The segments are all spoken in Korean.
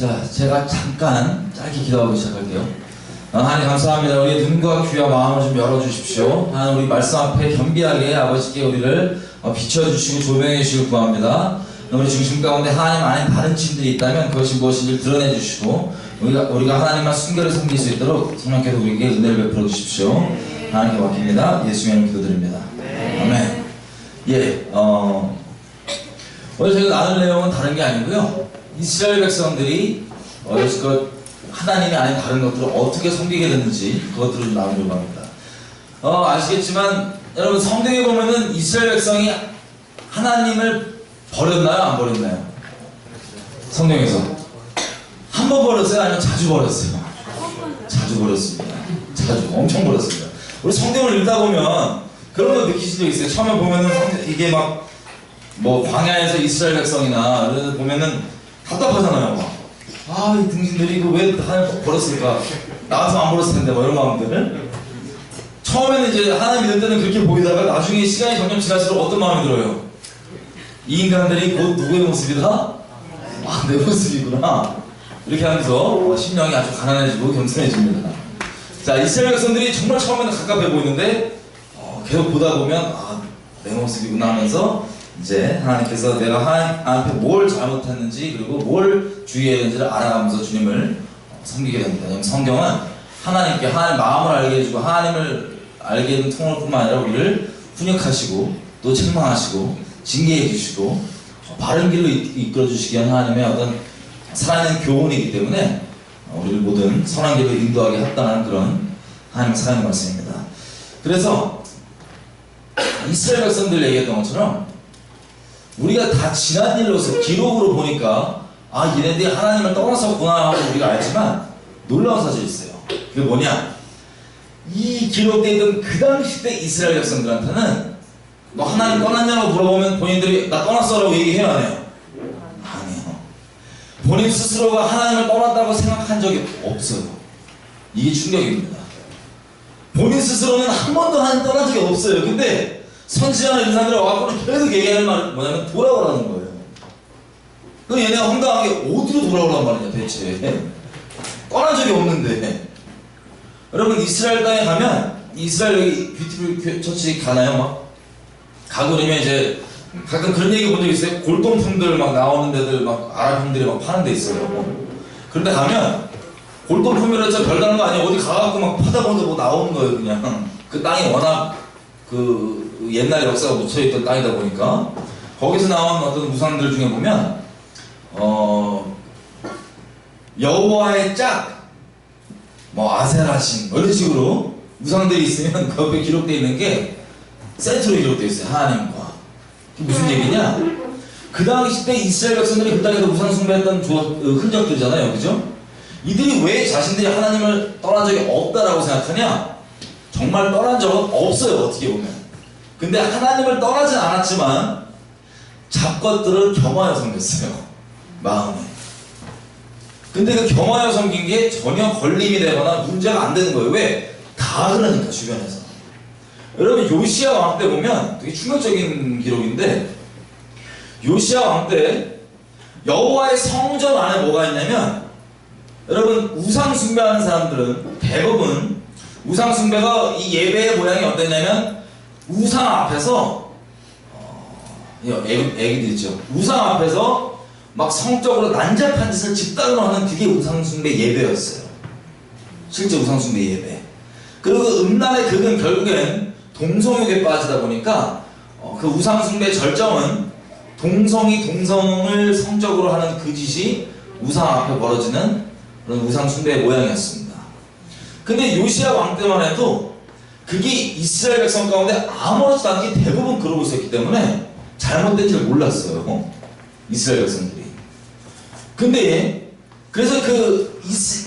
자, 제가 잠깐 짧게 기도하고 시작할게요. 하나님 감사합니다. 우리의 눈과 귀와 마음을 좀 열어주십시오. 하나님 우리 말씀 앞에 겸비하게 아버지께 우리를 비춰주시고 조명해 주시길 구합니다. 우리 중심 가운데 하나님 안에 다른 짐들이 있다면 그것이 무엇인지 드러내 주시고 우리가 하나님만 순결히 섬길 수 있도록 성령께서 우리에게 은혜를 베풀어 주십시오. 하나님께 맡깁니다. 예수의 이름으로 기도드립니다. 아멘. 예, 오늘 저희가 나눌 내용은 다른 게 아니고요. 이스라엘 백성들이 여기서 하나님이 아닌 다른 것들을 어떻게 섬기게 됐는지 그것들을 좀 나누려고 합니다. 아시겠지만 여러분 성경에 보면은 이스라엘 백성이 하나님을 버렸나요? 안 버렸나요? 성경에서 한 번 버렸어요? 아니면 자주 버렸어요? 자주 버렸습니다. 자주 엄청 버렸습니다. 우리 성경을 읽다 보면 그런 거 느끼신 적 있어요? 처음에 보면은 이게 막 뭐 광야에서 이스라엘 백성이나 이런 데 보면은 답답하잖아요. 막 이 등신들이 이거 왜 하나님 버렸을까? 나와서 안 버렸을 텐데 뭐 이런 마음들. 처음에는 이제 하나님 믿을 때는 그렇게 보이다가 나중에 시간이 점점 지날수록 어떤 마음이 들어요? 이 인간들이 곧 누구의 모습이다? 내 모습이구나. 이렇게 하면서 심령이 아주 가난해지고 겸손해집니다. 자, 이스라엘 백성들이 정말 처음에는 갑갑해 보이는데 계속 보다 보면 내 모습이구나 하면서 이제 하나님께서 내가 하나님 앞에 뭘 잘못했는지 그리고 뭘 주의해야 되는지를 알아가면서 주님을 섬기게 됩니다. 성경은 하나님 마음을 알게 해주고 하나님을 알게 하는 통로뿐만 아니라 우리를 훈육하시고 또 책망하시고 징계해 주시고 바른 길로 이끌어 주시기 위한 하나님의 어떤 살아있는 교훈이기 때문에 우리를 모든 선한 길로 인도하게 합당한 그런 하나님의 살아있는 말씀입니다. 그래서 이스라엘 백성들 얘기했던 것처럼 우리가 다 지난 일로서 기록으로 보니까 얘네들이 하나님을 떠났었구나 하고 우리가 알지만 놀라운 사실이 있어요. 그게 뭐냐? 이 기록되어 있던 그 당시 때 이스라엘 백성들한테는 너 하나님 떠났냐고 물어보면 본인들이 나 떠났어 라고 얘기해요 안 해요? 아니에요. 본인 스스로가 하나님을 떠났다고 생각한 적이 없어요. 이게 충격입니다. 본인 스스로는 한 번도 하나님 떠난 적이 없어요. 근데 선지자나 인사들이 와서 계속 얘기하는 말은 뭐냐면 돌아오라는 거예요. 그럼 얘네가 황당하게 어디로 돌아오란 말이냐 대체. 떠난 적이 없는데. 여러분 이스라엘 땅에 가면 이스라엘 여기 뷰티풀 처치 가나요? 막 가고 그러면 이제 가끔 그런 얘기 본 적 있어요? 골동품들 막 나오는 데들 막 아랍 형들이 막 파는 데 있어요. 그런데 가면 골동품이라서 별다른 거 아니에요. 어디 가갖고 막 파다 보는데 뭐 나오는 거예요 그냥. 그 땅이 워낙 그 옛날 역사가 묻혀있던 땅이다 보니까 거기서 나온 어떤 우상들 중에 보면 여호와의 짝, 뭐 아세라신 이런 식으로 우상들이 있으면 그 옆에 기록되어 있는 게 세트로 기록되어 있어요. 하나님과. 그게 무슨 얘기냐? 그 당시 때 이스라엘 백성들이 그 땅에서 우상 숭배했던 흔적들이잖아요. 그죠? 이들이 왜 자신들이 하나님을 떠난 적이 없다라고 생각하냐? 정말 떠난 적은 없어요. 어떻게 보면. 근데 하나님을 떠나진 않았지만 잡것들은 겸하여 섬겼어요. 마음에. 근데 그 겸하여 섬긴 게 전혀 걸림이 되거나 문제가 안 되는 거예요. 왜? 다 그러니까 주변에서. 여러분 요시야 왕 때 보면 되게 충격적인 기록인데 요시야 왕 때 여호와의 성전 안에 뭐가 있냐면 여러분 우상 숭배하는 사람들은 대부분 우상 숭배가 이 예배의 모양이 어땠냐면 우상 앞에서 애기들 있죠. 우상 앞에서 막 성적으로 난잡한 짓을 집단으로 하는 그게 우상 숭배 예배였어요. 실제 우상 숭배 예배. 그리고 그 음란의 극은 결국엔 동성욕에 빠지다 보니까 그 우상 숭배의 절정은 동성이 동성을 성적으로 하는 그 짓이 우상 앞에 벌어지는 그런 우상 숭배의 모양이었습니다. 근데 요시야 왕 때만 해도 그게 이스라엘 백성 가운데 아무렇지도 않게 대부분 그러고 있었기 때문에 잘못된 줄 몰랐어요. 이스라엘 백성들이. 근데 그래서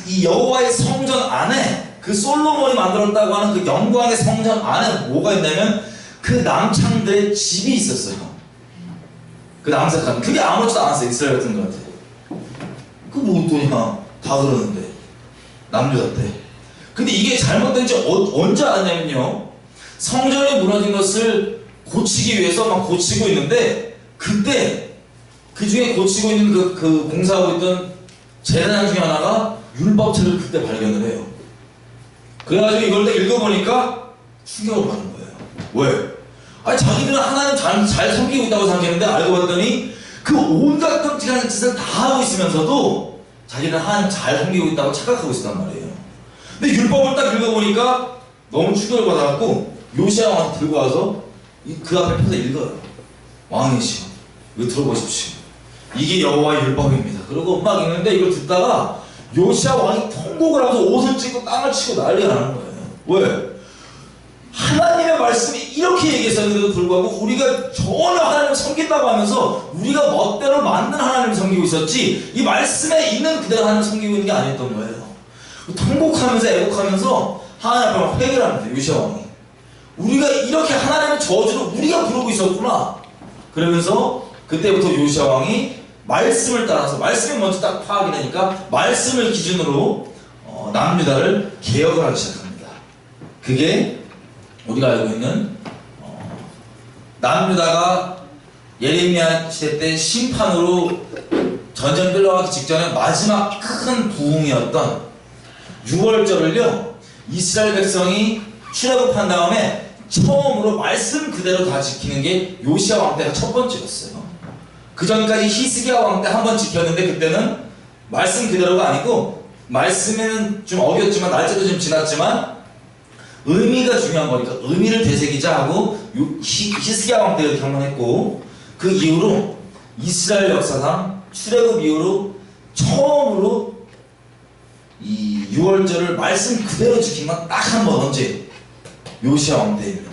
이 여호와의 성전 안에 그 솔로몬이 만들었다고 하는 그 영광의 성전 안에 뭐가 있냐면 그 남창들의 집이 있었어요. 그 남색한 그게 아무렇지도 않았어요. 이스라엘 백성들한테. 뭐 어떠냐 다 그러는데 남녀한테. 근데 이게 잘못된 지 언제 알았냐면요. 성전이 무너진 것을 고치기 위해서 막 고치고 있는데 그때 그 중에 고치고 있는 그 공사하고 있던 제사장 중에 하나가 율법책을 그때 발견을 해요. 그래가지고 이걸 딱 읽어보니까 충격을 받는 거예요. 왜? 아니 자기들은 하나님 잘 섬기고 있다고 생각했는데 알고 봤더니 그 온갖 끔찍한 짓을 다 하고 있으면서도 자기는 하나님 잘 섬기고 있다고 착각하고 있었단 말이에요. 근데 율법을 딱 읽어보니까 너무 충격을 받아갖고 요시야 왕한테 들고 와서 그 앞에 펴서 읽어요. 왕이시여 이거 들어보십시오. 이게 여호와의 율법입니다. 그리고 막 읽는데 이걸 듣다가 요시야 왕이 통곡을 하면서 옷을 찢고 땅을 치고 난리가 나는 거예요. 왜? 하나님의 말씀이 이렇게 얘기했었는데도 불구하고 우리가 전혀 하나님을 섬긴다고 하면서 우리가 멋대로 만든 하나님을 섬기고 있었지 이 말씀에 있는 그대로 하나님을 섬기고 있는 게 아니었던 거예요. 통곡하면서 애곡하면서 하나님 앞에 막 회개를 합니다. 요시야 왕이. 우리가 이렇게 하나님의 저주를 우리가 부르고 있었구나. 그러면서 그때부터 요시야 왕이 말씀을 따라서 말씀이 먼저 딱 파악이 되니까 말씀을 기준으로 남유다를 개혁을 하기 시작합니다. 그게 우리가 알고 있는 남유다가 예레미야 시대 때 심판으로 전쟁 끌려가기 직전에 마지막 큰 부흥이었던 6월절을요 이스라엘 백성이 출애굽한 다음에 처음으로 말씀 그대로 다 지키는 게 요시야 왕 때가 첫 번째였어요. 그 전까지 히스기야 왕 때 한 번 지켰는데 그때는 말씀 그대로가 아니고 말씀에는 좀 어겼지만 날짜도 좀 지났지만 의미가 중요한 거니까 의미를 되새기자 하고 히스기야 왕 때 이렇게 한 번 했고 그 이후로 이스라엘 역사상 출애굽 이후로 처음으로 이 6월절을 말씀 그대로 지킨 건 딱 한 번 언제? 요시야 왕 때입니다.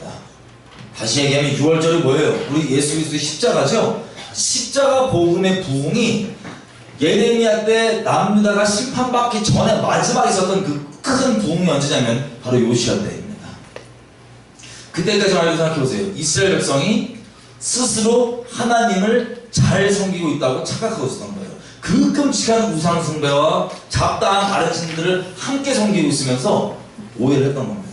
다시 얘기하면 6월절이 뭐예요? 우리 예수 그리스도의 십자가죠? 십자가 복음의 부흥이 예레미야 때 남유다가 심판받기 전에 마지막에 있었던 그 큰 부흥이 언제냐면 바로 요시야 때입니다. 그때까지 말고 생각해보세요. 이스라엘 백성이 스스로 하나님을 잘 섬기고 있다고 착각하고 있었던 거예요. 그 끔찍한 우상 숭배와 잡다한 다른 신들을 함께 섬기고 있으면서 오해를 했던 겁니다.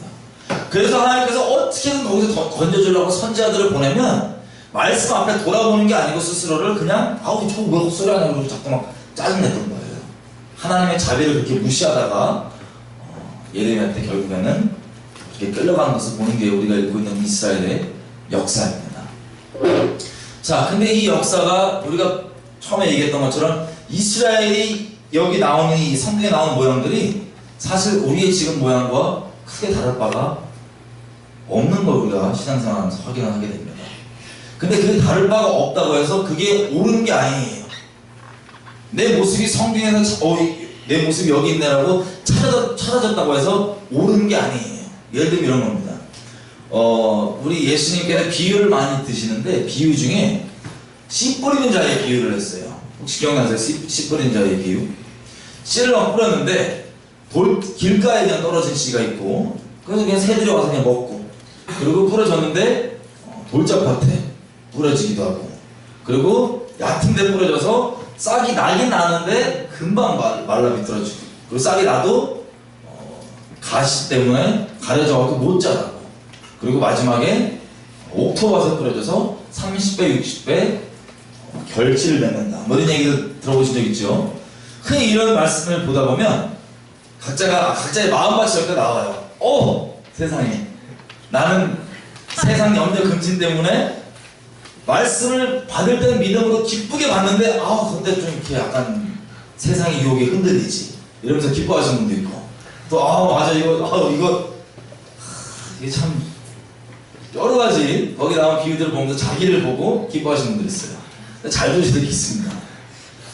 그래서 하나님께서 어떻게든 거기서 건져주려고 선지자들을 보내면 말씀 앞에 돌아보는 게 아니고 스스로를 그냥 아우 저거 왜 헛소리 하냐 그러고 자꾸 막 짜증냈던 거예요. 하나님의 자비를 그렇게 무시하다가 예레미야 때 결국에는 그렇게 끌려가는 것을 보는 게 우리가 읽고 있는 이스라엘의 역사입니다. 자, 근데 이 역사가 우리가 처음에 얘기했던 것처럼 이스라엘이 여기 나오는 이 성경에 나오는 모양들이 사실 우리의 지금 모양과 크게 다를 바가 없는 걸 우리가 신앙생활하면서 확인을 하게 됩니다. 근데 그게 다를 바가 없다고 해서 그게 옳은 게 아니에요. 내 모습이 성경에서 내 모습이 여기 있네라고 찾아졌다고 해서 옳은 게 아니에요. 예를 들면 이런 겁니다. 우리 예수님께서 비유를 많이 드시는데 비유 중에 씨 뿌리는 자의 비유를 했어요. 혹시 기억나세요? 씨 뿌리는 자의 비유? 씨를 막 뿌렸는데 길가에 그냥 떨어진 씨가 있고 그래서 그냥 새들이 와서 그냥 먹고 그리고 뿌려졌는데 돌짝밭에 뿌려지기도 하고 그리고 얕은 데 뿌려져서 싹이 나긴 나는데 금방 말라 비틀어지고 그리고 싹이 나도 가시 때문에 가려져갖고 못 자라고 그리고 마지막에 옥토밭에 뿌려져서 30배 60배 결실을 맺는다 뭐 이런 얘기를 들어보신 적 있죠? 흔히 이런 말씀을 보다 보면 각자의 마음밭이 여기다 나와요. 세상에 나는 세상 염려 근심 때문에 말씀을 받을 때는 믿음으로 기쁘게 받는데 근데 좀 이렇게 약간 세상의 유혹에 흔들리지 이러면서 기뻐하시는 분도 있고 또 맞아 이게 참 여러 가지 거기 나온 비유들을 보면서 자기를 보고 기뻐하시는 분들이 있어요. 잘 보시들이 있습니다.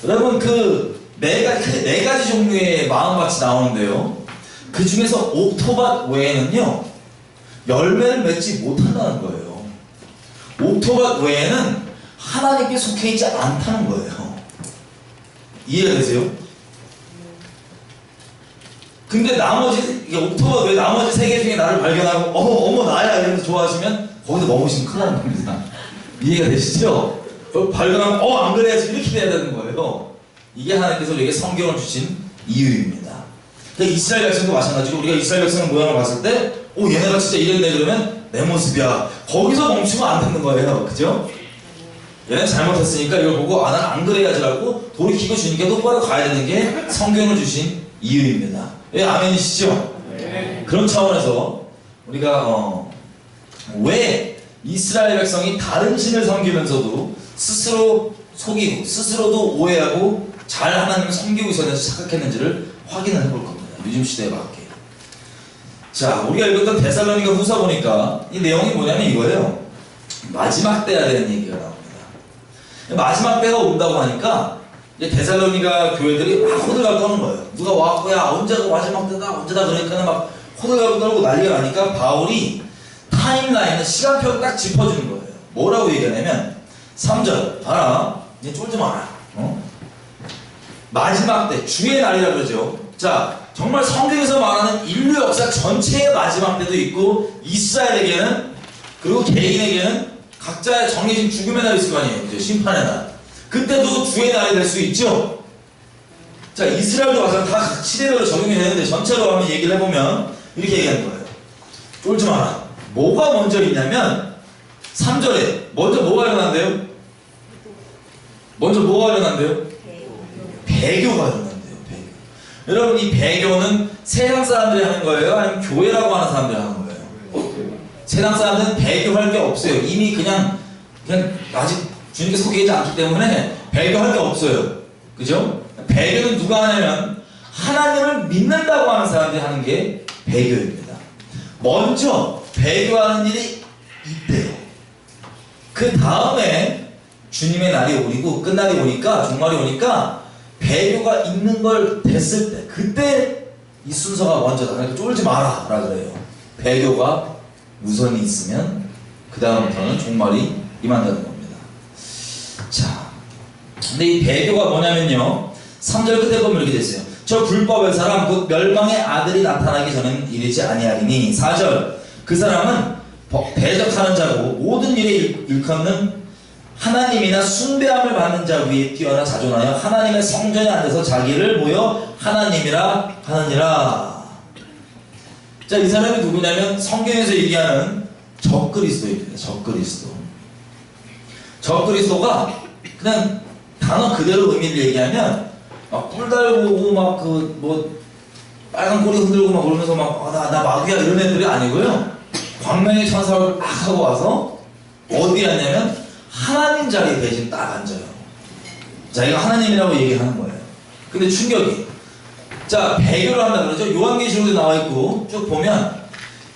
여러분 네 가지 종류의 마음밭이 나오는데요. 그 중에서 옥토밭 외에는요 열매를 맺지 못한다는 거예요. 옥토밭 외에는 하나님께 속해 있지 않다는 거예요. 이해가 되세요? 근데 옥토밭 외에 나머지 세 개 중에 나를 발견하고 어머 나야 이러면서 좋아하시면 거기서 넘으시면 큰일 나는 겁니다. 이해가 되시죠? 발견하면 안 그래야지 이렇게 돼야 되는 거예요. 이게 하나님께서 우리에게 성경을 주신 이유입니다. 그러니까 이스라엘 백성도 마찬가지고 우리가 이스라엘 백성의 모양을 봤을 때 얘네가 진짜 이랬네 그러면 내 모습이야. 거기서 멈추면 안 되는 거예요. 그죠? 얘는 잘못했으니까 이걸 보고 난 안 그래야지라고 돌이키고 주님께 똑바로 가야 되는 게 성경을 주신 이유입니다. 예, 아멘이시죠? 네. 그런 차원에서 우리가 왜 이스라엘 백성이 다른 신을 섬기면서도 스스로 속이고 스스로도 오해하고 잘 하나님을 섬기고 있었는지 착각했는지를 확인을 해볼 겁니다. 요즘 시대에 맞게. 자, 우리가 읽었던 데살로니가 후서 보니까 이 내용이 뭐냐면 이거예요. 마지막 때야 되는 얘기가 나옵니다. 마지막 때가 온다고 하니까 이제 데살로니가 교회들이 막 호들갑 떠는 거예요. 누가 와갖고 야 언제가 마지막 때다 언제다 그러니까 막 호들갑 떨고 난리가 나니까 바울이 타임라인을 시간표를 딱 짚어주는 거예요. 뭐라고 얘기하냐면 3절 봐라 이제 쫄지 마라. 마지막 때 주의 날이라 그러죠. 자, 정말 성경에서 말하는 인류 역사 전체의 마지막 때도 있고 이스라엘에게는 그리고 개인에게는 각자의 정해진 죽음의 날이 있을 거 아니에요. 이제 심판의 날. 그때도 주의 날이 될 수 있죠. 자, 이스라엘도 와서 다 시대별로 적용이 되는데 전체로 한번 얘기를 해보면 이렇게 얘기하는 거예요. 쫄지 마라. 뭐가 먼저 있냐면 3절에 먼저 뭐가 일어난대요? 먼저 뭐가 일어난대요? 배교가 일어난대요. 배교. 여러분 이 배교는 세상 사람들이 하는 거예요? 아니면 교회라고 하는 사람들이 하는 거예요? 세상 사람들은 배교할 게 없어요. 이미 그냥 아직 주님께 속이지 않기 때문에 배교할 게 없어요. 그죠? 배교는 누가 하냐면 하나님을 믿는다고 하는 사람들이 하는 게 배교입니다. 먼저 배교하는 일이 있대요. 그 다음에 주님의 날이 오리고 끝날이 오니까 종말이 오니까 배교가 있는 걸 됐을 때 그때 이 순서가 먼저다. 그러니까 쫄지 마라 라 그래요. 배교가 우선이 있으면 그 다음부터는 종말이 임한다는 겁니다. 자, 근데 이 배교가 뭐냐면요 3절 끝에 보면 이렇게 됐어요. 저 불법의 사람 곧 멸망의 아들이 나타나기 전에는 이르지 아니하리니 4절 그 사람은 대적하는 자고 모든 일에 일컫는 하나님이나 숭배함을 받는 자 위에 뛰어나 자존하여 하나님의 성전에 앉아서 자기를 모여 하나님이라 하느니라. 자, 이 사람이 누구냐면 성경에서 얘기하는 적그리스도입니다. 적그리스도가 그냥 단어 그대로 의미를 얘기하면 막 뿔 달고 막 그 뭐 빨간 꼬리 흔들고 막 그러면서 막 나 마귀야 이런 애들이 아니고요. 광명의 천사를 막 하고 와서 어디 앉냐면 하나님 자리에 대신 딱 앉아요. 자기가 하나님이라고 얘기하는 거예요. 근데 충격이 자, 배교를 한다 그러죠. 요한계시록에 나와 있고 쭉 보면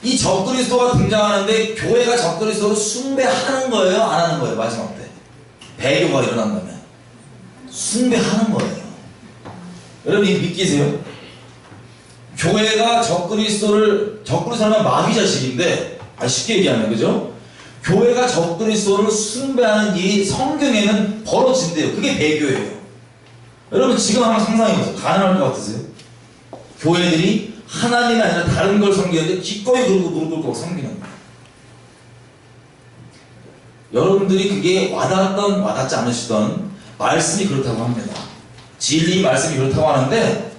이 적그리스도가 등장하는데 교회가 적그리스도를 숭배하는 거예요, 안 하는 거예요? 마지막 때 배교가 일어난다면 숭배하는 거예요. 여러분 이 믿기세요? 교회가 적그리스도는 마귀 자식인데 쉽게 얘기하면 그죠? 교회가 적그리스도를 숭배하는 일이 성경에는 벌어진대요. 그게 배교예요. 여러분 지금 한번 상상해보세요. 가능할 것 같으세요? 교회들이 하나님이 아니라 다른 걸 섬기는데 기꺼이 그러고 무릎 꿇고 섬기는 거예요. 여러분들이 그게 와닿았던 와닿지 않으시던 말씀이 그렇다고 합니다. 진리 말씀이 그렇다고 하는데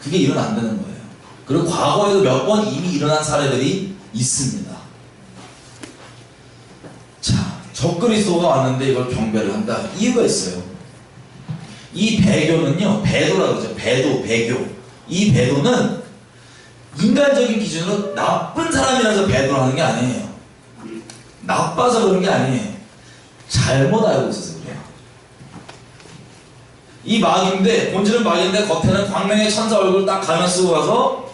그게 일어나 안 되는 거예요. 그리고 과거에도 몇 번 이미 일어난 사례들이 있습니다. 자, 적그리스도가 왔는데 이걸 경배를 한다. 이유가 있어요. 이 배교는요, 배도라고 그러죠. 배교. 이 배도는 인간적인 기준으로 나쁜 사람이라서 배도를 하는 게 아니에요. 나빠서 그런 게 아니에요. 잘못 알고 있어서 그래요. 이 마귀인데, 본질은 마귀인데 겉에는 광명의 천사 얼굴 딱 가면 쓰고 가서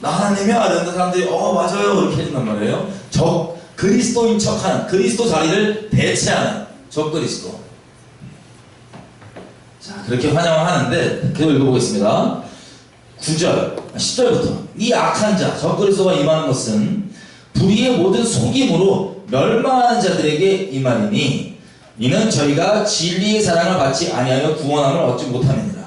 나 하나님이야 이러는데 사람들이 맞아요 이렇게 해준단 말이에요. 그리스도인 척하는, 그리스도 자리를 대체하는 적그리스도. 자, 그렇게 환영을 하는데 그걸 읽어보겠습니다. 9절, 10절부터 이 악한 자, 적그리스도가 임하는 것은 불의의 모든 속임으로 멸망하는 자들에게 임하리니 이는 저희가 진리의 사랑을 받지 아니하여 구원함을 얻지 못함이니라.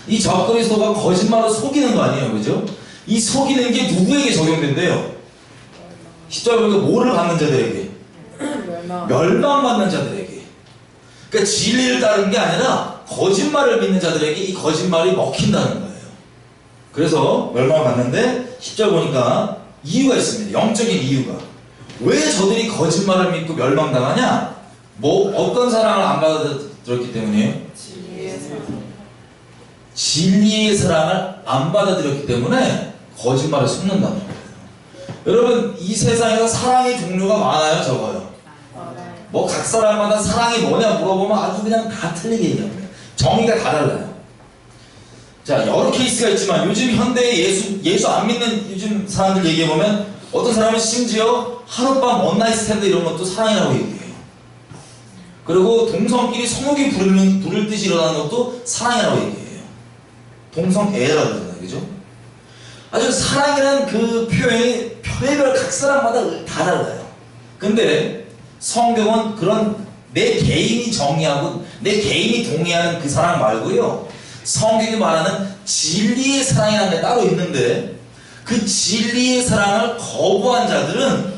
이 적그리스도가 거짓말로 속이는 거 아니에요, 그죠? 이 속이는 게 누구에게 적용된대요? 10절 보니까 뭐를 받는 자들에게? 멸망받는 자들에게. 그러니까 진리를 따르는 게 아니라 거짓말을 믿는 자들에게 이 거짓말이 먹힌다는 거예요. 그래서 멸망을 받는데 10절 보니까 이유가 있습니다. 영적인 이유가. 왜 저들이 거짓말을 믿고 멸망당하냐? 어떤 사랑을 안 받아들였기 때문이에요? 진리의 사랑을 안 받아들였기 때문에 거짓말에 속는다는 거예요. 여러분, 이 세상에서 사랑의 종류가 많아요, 적어요? 뭐 각 사람마다 사랑이 뭐냐 물어보면 아주 그냥 다 틀리게 얘기합니다. 정의가 다 달라요. 자, 여러 케이스가 있지만 요즘 현대의 예수 안 믿는 요즘 사람들 얘기해보면 어떤 사람은 심지어 하룻밤 원나잇 스탠드 이런 것도 사랑이라고 얘기해요. 그리고 동성끼리 성욕이 부를 듯이 일어나는 것도 사랑이라고 얘기해요. 동성애라고 그러잖아요. 그죠? 아주 사랑이라는 그 표현이 별의별 각 사람마다 다 달라요. 근데 성경은 그런 내 개인이 정의하고 내 개인이 동의하는 그 사랑 말고요, 성경이 말하는 진리의 사랑이라는 게 따로 있는데, 그 진리의 사랑을 거부한 자들은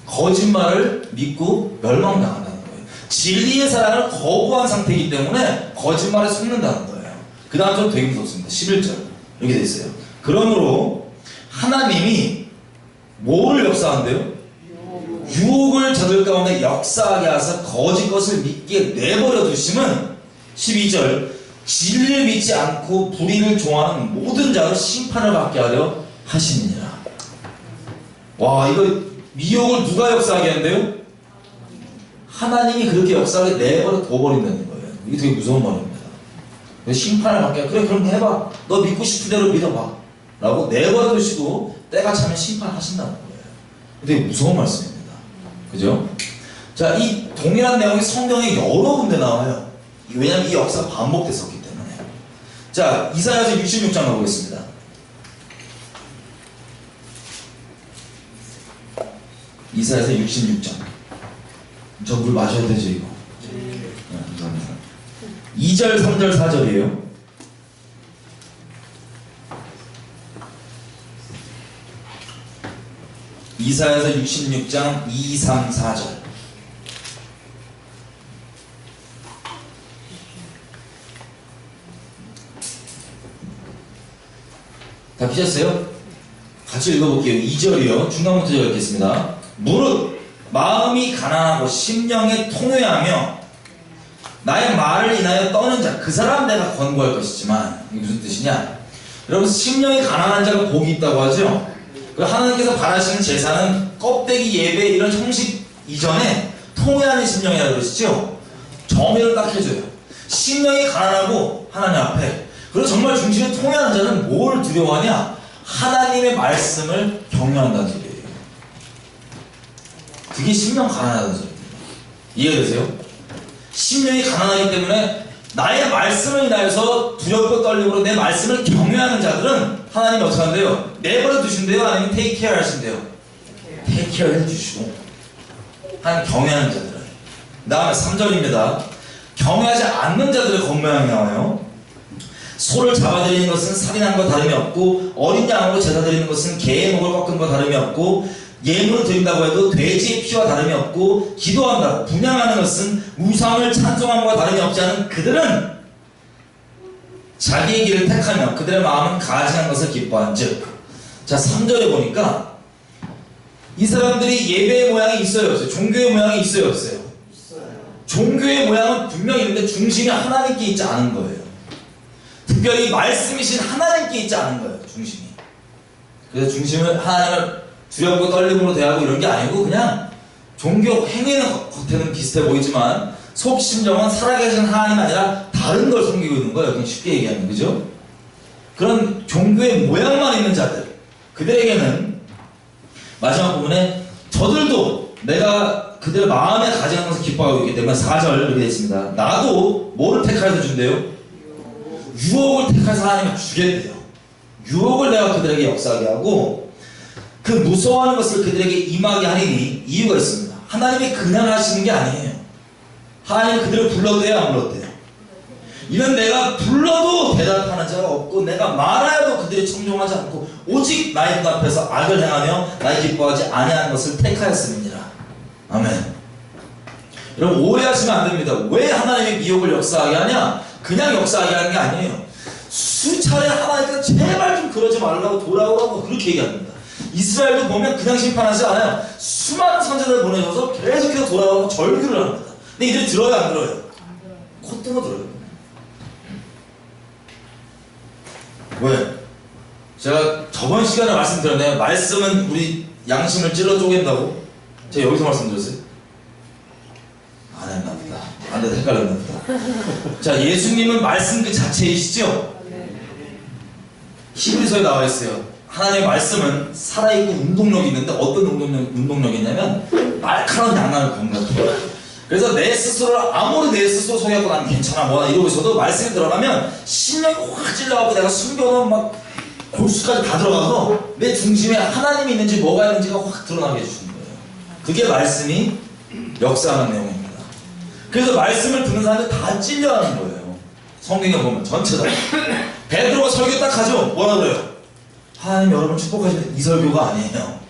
거짓말을 믿고 멸망당한다는 거예요. 진리의 사랑을 거부한 상태이기 때문에 거짓말에 속는다는 거예요. 그 다음 좀 되게 무섭습니다. 11절 이렇게 돼 있어요. 그러므로 하나님이 뭐를 역사한대요? 유혹을 저들 가운데 역사하게 하사 거짓 것을 믿게 내버려 두심은 12절 진리를 믿지 않고 불의를 좋아하는 모든 자로 심판을 받게 하려 하시느니라. 와, 이거 미혹을 누가 역사하게 한대요? 하나님이 그렇게 역사하게 내버려 둬버린다는 거예요. 이게 되게 무서운 말입니다. 심판을 받게 하려, 그래 그럼 해봐, 너 믿고 싶은 대로 믿어봐 라고 내버려 두시고 때가 차면 심판하신다는 거예요. 되게 무서운 말씀입니다. 그죠? 자, 이 동일한 내용이 성경에 여러 군데 나와요. 왜냐하면 이 역사가 반복됐었기 때문에. 자, 이사야서 66장 가보겠습니다. 이사야서 66장. 저 물 마셔야 되죠, 이거? 네, 감사합니다. 2절, 3절, 4절이에요. 이사야서 66장 2, 3, 4절. 다 피셨어요? 같이 읽어볼게요. 2절이요. 중간부터 읽겠습니다. 무릇 마음이 가난하고 심령에 통회하며 나의 말을 인하여 떠는 자, 그 사람 내가 권고할 것이지만, 이게 무슨 뜻이냐? 여러분, 심령이 가난한 자가 복이 있다고 하죠? 하나님께서 바라시는 제사는 껍데기 예배 이런 형식 이전에 통회하는 심령이라고 그러시죠? 정의를 딱 해줘요. 심령이 가난하고 하나님 앞에, 그리고 정말 중심에 통회하는 자는 뭘 두려워하냐? 하나님의 말씀을 경외한다는 소리예요. 그게 심령 가난하다는 소리입니다. 이해되세요? 심령이 가난하기 때문에 나의 말씀을 인하여서 두렵고 떨림으로 내 말씀을 경외하는 자들은 하나님이 어떻게 한대요? 내버려 두신대요? 아니면 take care 하신대요? take care 해주시고, 하나님 경외하는 자들은. 그 다음에 3절입니다. 경외하지 않는 자들의 권모양이 나와요. 소를 잡아들이는 것은 살인한 것 다름이 없고, 어린 양으로 제사 드리는 것은 개의 목을 꺾은 것 다름이 없고, 예물을 드린다고 해도 돼지의 피와 다름이 없고, 기도한다고 분향하는 것은 우상을 찬송함과 다름이 없지 않은 그들은 자기의 길을 택하며 그들의 마음은 가증한 것을 기뻐한 즉. 자, 3절에 보니까 이 사람들이 예배의 모양이 있어요, 없어요? 종교의 모양이 있어요, 없어요? 종교의 모양은 분명히 있는데 중심이 하나님께 있지 않은 거예요. 특별히 말씀이신 하나님께 있지 않은 거예요, 중심이. 그래서 중심을 하나님을 두렵고 떨림으로 대하고 이런 게 아니고, 그냥 종교 행위는 겉에는 비슷해 보이지만 속 심정은 살아계신 하나님 아니라 다른 걸 섬기고 있는 거예요. 그냥 쉽게 얘기하면, 그죠? 그런 종교의 모양만 있는 자들, 그들에게는 마지막 부분에 저들도 내가 그들 마음에 가지는 것을 기뻐하고 있기 때문에 4절 이렇게 되어 있습니다. 나도 뭐를 택하여서 준대요? 유혹을 택해서 하나님이 주겠대요. 유혹을 내가 그들에게 역사하게 하고 그 무서워하는 것을 그들에게 임하게 하리니 이유가 있습니다. 하나님이 그냥 하시는 게 아니에요. 하나님이 그들을 불러도 돼요, 안 불러도 돼요? 이는 내가 불러도 대답하는 자가 없고 내가 말하여도 그들이 청종하지 않고 오직 나의 눈앞에서 악을 행하며 나의 기뻐하지 아니하는 것을 택하였음이니라. 아멘. 여러분, 오해하시면 안 됩니다. 왜 하나님의 미혹을 역사하게 하냐? 그냥 역사하게 하는 게 아니에요. 수차례 하나님께서 제발 좀 그러지 말라고 돌아오라고 그렇게 얘기합니다. 이스라엘도 보면 그냥 심판하지 않아요. 수많은 선지자를 보내셔서 계속해서 돌아가고 절규를 합니다. 근데 이들이 들어요, 안 들어요? 콧등어 들어요. 왜? 제가 저번 시간에 말씀드렸네요. 말씀은 우리 양심을 찔러 쪼갠다고? 제가 여기서 말씀드렸어요? 안 했나 보다. 안 돼도 헷갈렸나 보다. 자, 예수님은 말씀 그 자체이시죠? 히브리서에 나와 있어요. 하나님의 말씀은 살아있고 운동력이 있는데 어떤 운동력이 있냐면 날카로운 양날을 검같아요. 그래서 내 스스로를 아무리 내 스스로 속여갖고 난 괜찮아 뭐나 이러고 있어도 말씀이 들어가면 심령이 확 찔러갖고 내가 숨겨놓은 막 골수까지 다 들어가서 내 중심에 하나님이 있는지 뭐가 있는지가 확 드러나게 해주시는 거예요. 그게 말씀이 역사하는 내용입니다. 그래서 말씀을 듣는 사람들 다 찔려하는 거예요. 성경에 보면 전체 다. 베드로가 설교 딱 하죠. 뭐라 그래요? 하나님 여러분 축복하시는 이 설교가 아니에요.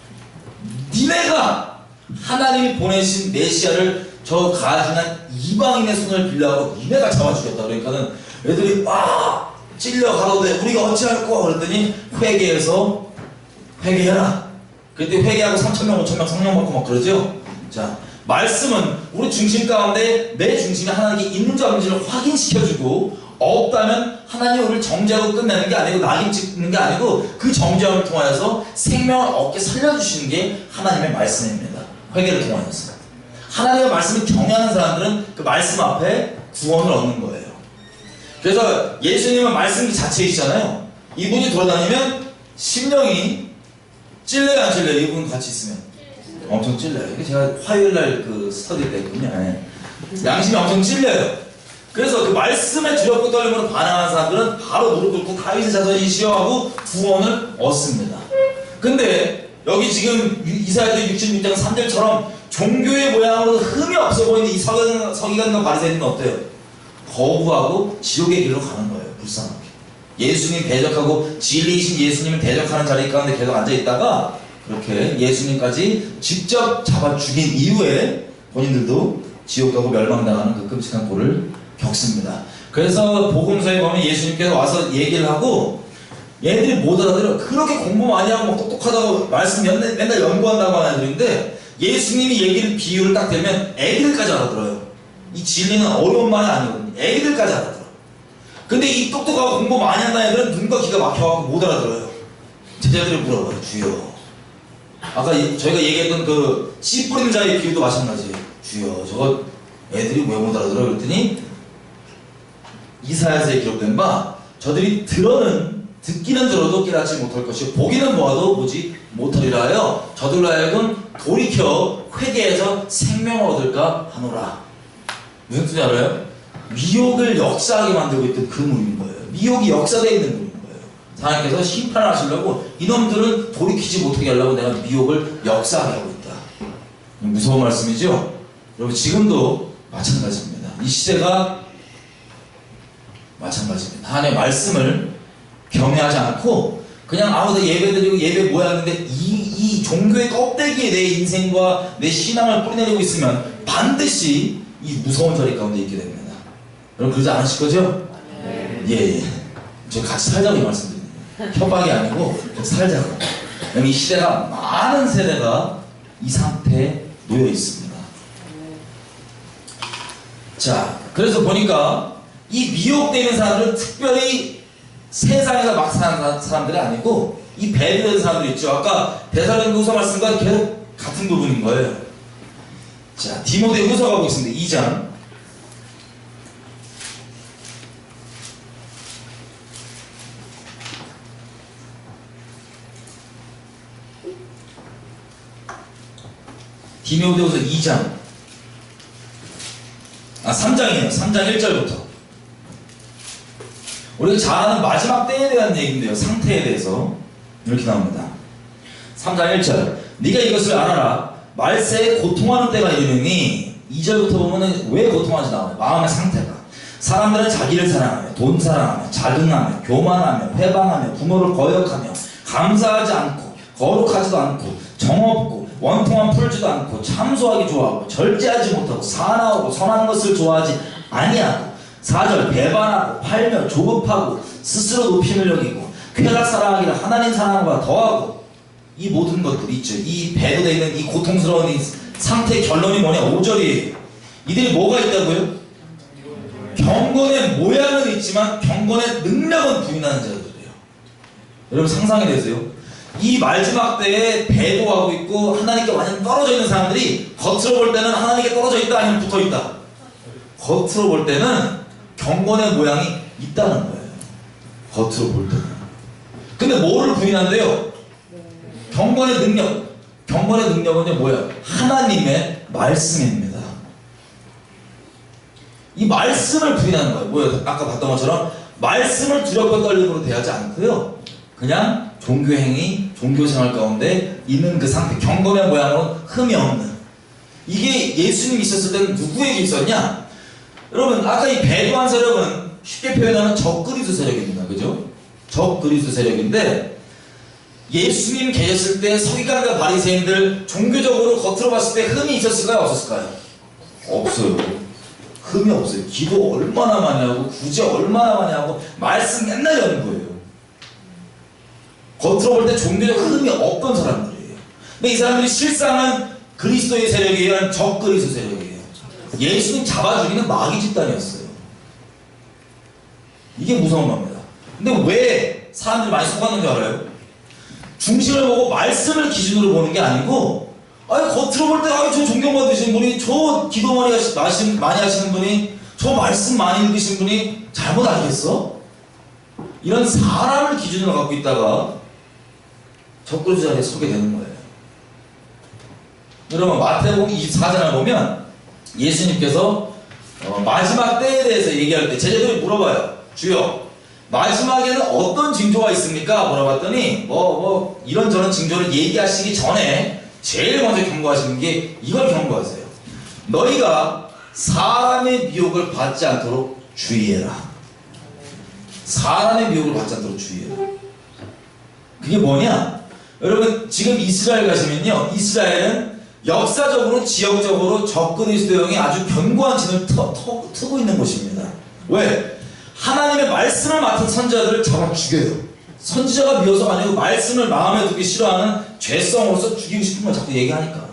니네가 하나님이 보내신 메시아를 저 가증한 이방인의 손을 빌려하고 니네가 잡아주겠다. 그러니까는 애들이 막 찔려 가로되 우리가 어찌할꼬 그랬더니 회개해서 회개해라. 그때 회개하고 3,000명 5,000명 성령 받고 막 그러죠. 자, 말씀은 우리 중심 가운데 내 중심에 하나님이 있는지 없는지를 확인시켜주고 없다면 하나님이 우리를 정죄하고 끝내는 게 아니고 낙인 찍는 게 아니고 그 정죄함을 통하여서 생명을 얻게 살려주시는 게 하나님의 말씀입니다. 회개를 통하여서 하나님의 말씀을 경외하는 사람들은 그 말씀 앞에 구원을 얻는 거예요. 그래서 예수님은 말씀 자체이시잖아요. 이분이 돌아다니면 심령이 찔려요 안 찔려요? 이분 같이 있으면 엄청 찔려요. 이게 제가 화요일날 그 스터디 때 했군요. 양심이 엄청 찔려요. 그래서 그 말씀에 두렵고 떨림으로 반항하는 사람들은 바로 무릎 꿇고 다윗의 자손이 시여하고 구원을 얻습니다. 근데 여기 지금 이사야서 66장 3절처럼 종교의 모양으로 흠이 없어 보이는 이 서기관과 바리새인은 어때요? 거부하고 지옥의 길로 가는 거예요. 불쌍하게. 예수님 대적하고 진리이신 예수님을 대적하는 자리 가운데 계속 앉아있다가 그렇게 예수님까지 직접 잡아 죽인 이후에 본인들도 지옥 가고 멸망당하는 그 끔찍한 꼴을 겪습니다. 그래서 복음서에 보면 예수님께서 와서 얘기를 하고 얘들이 못 알아들어요. 그렇게 공부 많이 하고 막 똑똑하다고 말씀 맨날 연구한다고 하는 애들인데 예수님이 얘기를 비유를 딱 대면 애기들까지 알아들어요. 이 진리는 어려운 말이 아니거든요. 애기들까지 알아들어요. 근데 이 똑똑하고 공부 많이 한다는 애들은 눈과 귀가 막혀갖고 못 알아들어요. 제자들이 물어봐요. 주여. 아까 저희가 얘기했던 그 씨 뿌리는 자의 비유도 마찬가지예요. 주여 저거 애들이 왜 못 알아들어요? 그랬더니 이사야서에 기록된 바 저들이 듣기는 들어도 깨닫지 못할 것이고 보기는 보아도 보지 못하리라 하여 저들로 하여금 돌이켜 회개해서 생명을 얻을까 하노라. 무슨 뜻인지 알아요? 미혹을 역사하게 만들고 있던 그 물인 거예요. 미혹이 역사되어 있는 물인 거예요. 하나님께서 심판을 하시려고 이놈들은 돌이키지 못하게 하려고 내가 미혹을 역사하게 하고 있다. 무서운 말씀이죠? 여러분 지금도 마찬가지입니다. 이 시대가 마찬가지입니다. 하나님의 말씀을 경외하지 않고 그냥 아무도 예배드리고 예배 모였는데 이 종교의 껍데기에 내 인생과 내 신앙을 뿌리내리고 있으면 반드시 이 무서운 자리 가운데 있게 됩니다. 여러분 그러지 않으실 거죠? 예. 저희 같이 살자고 이 말씀드립니다. 협박이 아니고 같이 살자고. 이 시대가 많은 세대가 이 상태에 놓여 있습니다. 자, 그래서 보니까 이 미혹되는 사람들은 특별히 세상에서 막 사는 사람들이 아니고 이 배려된 사람들이 있죠. 아까 데살로니가후서 말씀과 계속 같은 부분인 거예요. 자, 디모데후서 가고 있습니다. 2장. 디모데후서 2장. 3장이에요. 3장 1절부터. 우리가 잘 아는 마지막 때에 대한 얘기인데요. 상태에 대해서 이렇게 나옵니다. 3장 1절 네가 이것을 알아라. 말세에 고통하는 때가 이르니 2절부터 보면 왜 고통하지 나와요. 마음의 상태가. 사람들은 자기를 사랑하며 돈 사랑하며 자긍하며 교만하며 회방하며 부모를 거역하며 감사하지 않고 거룩하지도 않고 정없고 원통함 풀지도 않고 참소하기 좋아하고 절제하지 못하고 사나우고 선한 것을 좋아하지 아니하고 4절 배반하고 팔며 조급하고 스스로 높임을 여기고 쾌락 사랑하기를 하나님 사랑과 더하고 이 모든 것들이 있죠. 이 배도되어 있는 이 고통스러운 이 상태의 결론이 뭐냐? 5절이에요. 이들이 뭐가 있다고요? 경건의 모양은 있지만 경건의 능력은 부인하는 자들이에요. 여러분 상상이 되세요? 이 마지막 때에 배도하고 있고 하나님께 완전 떨어져 있는 사람들이 겉으로 볼 때는 하나님께 떨어져 있다 아니면 붙어 있다. 겉으로 볼 때는 경건의 모양이 있다는 거예요. 겉으로 볼 때는. 근데 뭐를 부인한대요? 경건의 능력. 경건의 능력은 뭐예요? 하나님의 말씀입니다. 이 말씀을 부인하는 거예요. 뭐예요? 아까 봤던 것처럼 말씀을 두렵고 떨림으로 대하지 않고요. 그냥 종교행위, 종교생활 가운데 있는 그 상태, 경건의 모양으로는 흠이 없는. 이게 예수님이 있었을 때는 누구에게 있었냐? 여러분 아까 이 배도한 세력은 쉽게 표현하면 적그리스 세력입니다. 그죠? 적그리스 세력인데 예수님 계셨을 때 서기관과 바리새인들 종교적으로 겉으로 봤을 때 흠이 있었을까요? 없었을까요? 없어요. 흠이 없어요. 기도 얼마나 많이 하고 구제 얼마나 많이 하고 말씀 맨날 여는 거예요. 겉으로 볼 때 종교적 흠이 없던 사람들이에요. 근데 이 사람들이 실상은 그리스도의 세력이에요? 아니면 적그리스도 세력이에요? 예수님 잡아 죽이는 마귀 집단이었어요. 이게 무서운 겁니다. 근데 왜 사람들이 많이 속았는지 알아요? 중심을 보고 말씀을 기준으로 보는 게 아니고, 아니 겉으로 볼 때 저 존경받으시는 분이, 저 기도 많이 하시는 분이, 저 말씀 많이 읽으신 분이 잘못 알겠어? 이런 사람을 기준으로 갖고 있다가 적그리스도 자리에 서게 되는 거예요. 여러분 마태복음 24장을 보면 예수님께서 마지막 때에 대해서 얘기할 때 제자들이 물어봐요. 주여 마지막에는 어떤 징조가 있습니까? 물어봤더니 이런저런 징조를 얘기하시기 전에 제일 먼저 경고하시는 게 이걸 경고하세요. 너희가 사람의 미혹을 받지 않도록 주의해라. 사람의 미혹을 받지 않도록 주의해라. 그게 뭐냐? 여러분 지금 이스라엘 가시면요, 이스라엘은 역사적으로 지역적으로 적그리스도형이 아주 견고한 진을 트고 있는 곳입니다. 왜? 하나님의 말씀을 맡은 선지자들을 잡아 죽여요. 선지자가 미워서가 아니고 말씀을 마음에 두기 싫어하는 죄성으로서 죽이고 싶은 걸 자꾸 얘기하니까.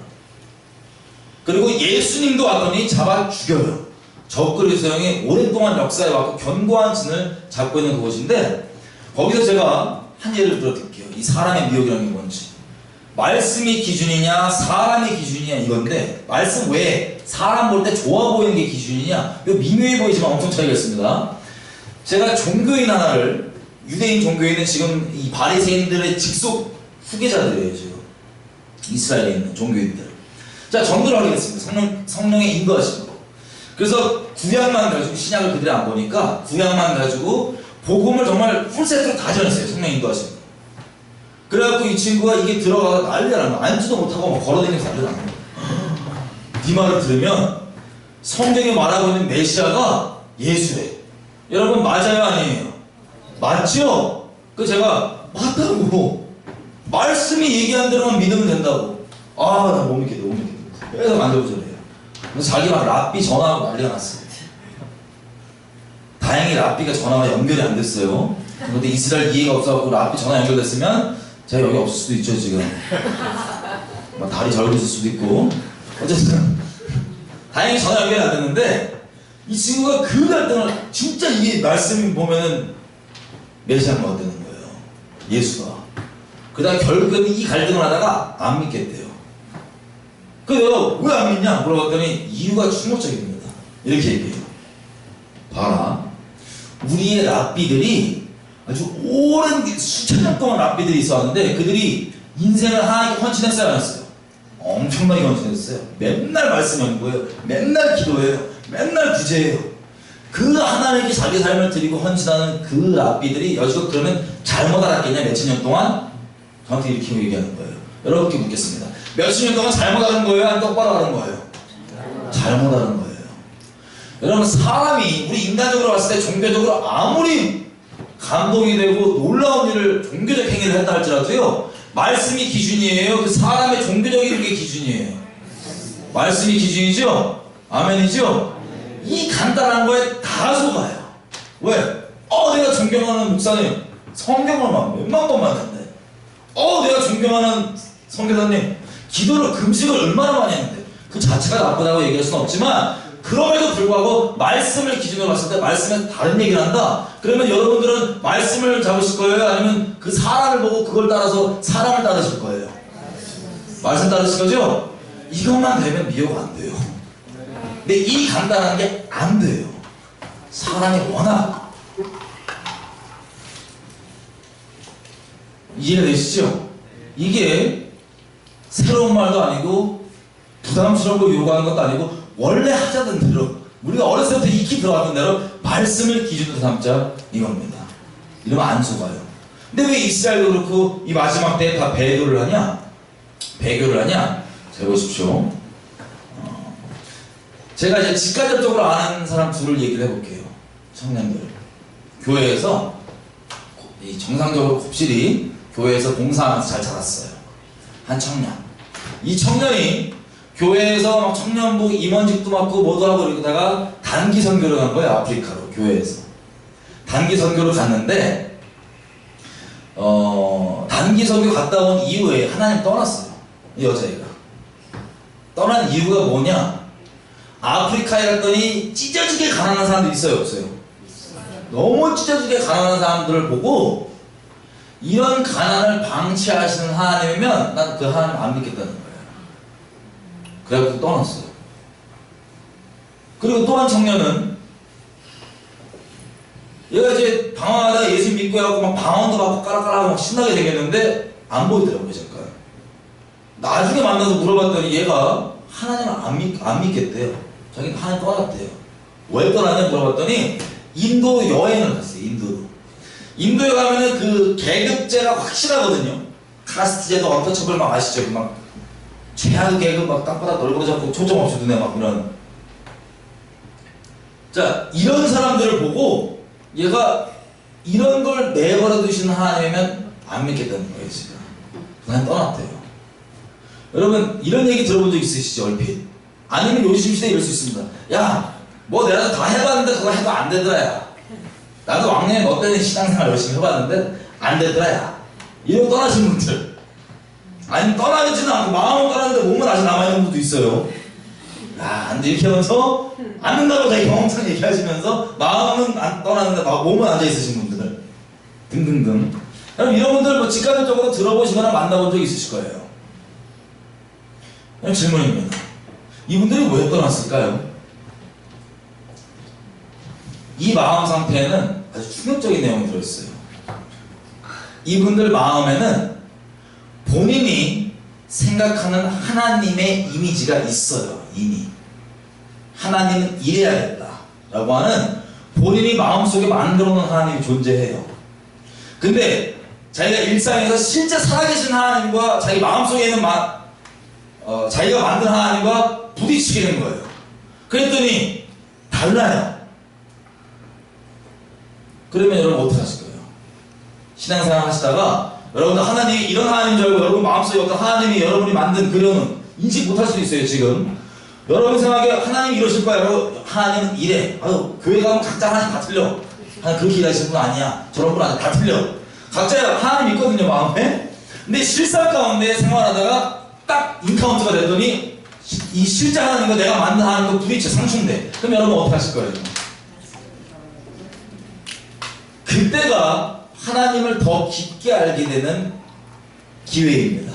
그리고 예수님도 왔더니 잡아 죽여요. 적그리스도형이 오랫동안 역사에 왔고 견고한 진을 잡고 있는 그곳인데, 거기서 제가 한 예를 들어 드릴게요. 이 사람의 미혹이라는 게 뭔지. 말씀이 기준이냐 사람이 기준이냐 이건데, 말씀 외에 사람 볼 때 좋아 보이는 게 기준이냐, 이거 미묘해 보이지만 엄청 차이가 있습니다. 제가 종교인 하나를, 유대인 종교인은 지금 이 바리새인들의 직속 후계자들이에요. 지금 이스라엘에 있는 종교인들. 자, 전도를 하겠습니다. 성령의 인도하신 거. 그래서 구약만 가지고, 신약을 그들이 안 보니까 구약만 가지고 복음을 정말 풀세트로 다 전했어요. 성령 인도하신 거. 그래갖고 이 친구가 이게 들어가서 난리가 나는 거야. 앉지도 못하고 막 걸어다니면서 난리가 나는 거야. 네 말을 들으면 성경에 말하고 있는 메시아가 예수래. 여러분 맞아요 아니에요? 맞죠? 그 제가 맞다고, 말씀이 얘기한 대로만 믿으면 된다고. 아 나 못 믿겠다 못 믿겠다. 계속 만져보자래요. 그래서 자기 막 랍비 전화하고 난리가 났어요. 다행히 랍비가 전화가 연결이 안 됐어요. 근데 이스라엘 이해가 없어갖고 랍비 전화 연결됐으면 제가 여기 없을 수도 있죠 지금. 막 다리 절고 있을 수도 있고. 어쨌든 다행히 전화 연결이 안 됐는데, 이 친구가 그 갈등을, 진짜 이게 말씀이 보면은 메시아가 되는 거예요. 예수가. 그다음 결국에는 이 갈등을 하다가 안 믿겠대요. 그래서 왜 안 믿냐 물어봤더니 이유가 충격적입니다. 이렇게 얘기해요. 봐라, 우리의 랍비들이 아주 오랜 수천 년 동안 랍비들이 있었는데 그들이 인생을 하나님께 헌신했어요 안 했어요? 엄청나게 헌신했어요. 맨날 말씀 연구해요. 맨날 기도해요. 맨날 구제해요. 그 하나님께 자기 삶을 드리고 헌신하는 그 랍비들이 여지껏 그러면 잘못 알았겠냐 몇천 년 동안? 저한테 이렇게 얘기하는 거예요. 여러분께 묻겠습니다. 몇십 년 동안 잘못 알은 거예요? 아니면 똑바로 알은 거예요? 잘못 알은 거예요. 여러분 사람이, 우리 인간적으로 봤을 때 종교적으로 아무리 감동이 되고 놀라운 일을, 종교적 행위를 했다 할지라도요, 말씀이 기준이에요? 그 사람의 종교적인 게 기준이에요? 말씀이 기준이죠? 아멘이죠? 이 간단한 거에 다 속아요. 왜? 내가 존경하는 목사님 성경을 막 몇만 번 만났네. 내가 존경하는 선교사님 기도를 금식을 얼마나 많이 했는데 그 자체가 나쁘다고 얘기할 수는 없지만 그럼에도 불구하고 말씀을 기준으로 봤을 때 말씀에 다른 얘기를 한다. 그러면 여러분들은 말씀을 잡으실 거예요? 아니면 그 사람을 보고 그걸 따라서 사람을 따르실 거예요? 말씀 따르실 거죠? 이것만 되면 미혹 안 돼요. 근데 이 간단한 게 안 돼요. 사람이 워낙 이해가 되시죠? 이게 새로운 말도 아니고 부담스러운 걸 요구하는 것도 아니고 원래 하자던 대로 우리가 어렸을 때부터 익히 들어왔던 대로 말씀을 기준으로 삼자 이겁니다. 이러면 안 속아요. 근데 왜 이스라엘도 그렇고 이 마지막 때에 다 배교를 하냐? 배교를 하냐? 잘 보십시오. 제가 이제 직간접적으로 아는 사람 둘을 얘기를 해볼게요. 청년들. 교회에서 이 정상적으로 곱실이 교회에서 봉사하면서 잘 자랐어요. 한 청년. 이 청년이 교회에서 막 청년부 임원직도 맡고 뭐도 하고 이러다가 단기 선교를 간 거예요. 아프리카로 교회에서. 단기 선교를 갔는데 단기 선교 갔다 온 이후에 하나님 떠났어요. 이 여자애가. 떠난 이유가 뭐냐? 아프리카에 갔더니 찢어지게 가난한 사람들이 있어요, 없어요? 너무 찢어지게 가난한 사람들을 보고 이런 가난을 방치하시는 하나님이면 난 그 하나님 안 믿겠다는 거예요. 그래갖고 떠났어요. 그리고 또 한 청년은 얘가 이제 방황하다가 예수 믿고 해갖고 막 방언도 받고 까락까락 막 신나게 되겠는데 안 보이더라고요, 잠깐. 나중에 만나서 물어봤더니 얘가 하나님을 안 믿겠대요. 자기는 하나님 떠났대요. 왜 떠났냐 물어봤더니 인도 여행을 갔어요. 인도로. 인도에 가면은 그 계급제가 확실하거든요. 카스트제도 언터처블 막 아시죠? 막 최악의 계급 막 땅바닥 널브러 잡고 초점 없이 눈에 막 이런. 자, 이런 사람들을 보고 얘가 이런 걸 내버려 두시는 하나님이면 안 믿겠다는 거예요, 지금. 그냥 떠났대요. 여러분, 이런 얘기 들어본 적 있으시죠, 얼핏? 아니면 요즘 시대에 이럴 수 있습니다. 야, 뭐 내가 다 해봤는데 그거 해도 안 되더라, 야. 나도 왕년에 너 때는 신앙생활 열심히 해봤는데 안 되더라, 야. 이러고 떠나신 분들. 아니면 떠나지는 않고 마음은 떠났는데 몸은 아직 남아있는 분도 있어요. 야, 안 돼, 이렇게 하면서 안 된다고 자기 경험상 얘기하시면서 마음은 안 떠났는데 몸은 앉아있으신 분들. 등등등. 그럼 이런 분들 뭐 직간접적으로 들어보시거나 만나본 적 있으실 거예요. 그럼 질문입니다. 이분들이 왜 떠났을까요? 이 마음 상태에는 아주 충격적인 내용이 들어있어요. 이분들 마음에는 본인이 생각하는 하나님의 이미지가 있어요. 이미 하나님은 이래야겠다 라고 하는 본인이 마음속에 만들어 놓은 하나님이 존재해요. 근데 자기가 일상에서 실제 살아계신 하나님과 자기 마음속에 있는 자기가 만든 하나님과 부딪히게 된 거예요. 그랬더니 달라요. 그러면 여러분 어떻게 하실 거예요? 신앙생활 하시다가 여러분들 하나님이 이런 하나님인 줄 알고 여러분 마음속에 어떤 하나님이 여러분이 만든 그려는 인식 못할 수도 있어요. 지금 여러분 생각에 하나님이 이러실 거야. 여러분 하나님은 이래. 아유, 교회 가면 각자 하나님 다 틀려. 하나님 그렇게 일하시는 분 아니야. 저런 분 아니야. 다 틀려. 각자 하나님 있거든요, 마음에. 근데 실상 가운데 생활하다가 딱 인카운트가 됐더니 이 실제 하나님과 내가 만든 하나님과 부딪혀 상충돼. 그럼 여러분 어떻게 하실 거예요? 그때가 하나님을 더 깊게 알게 되는 기회입니다.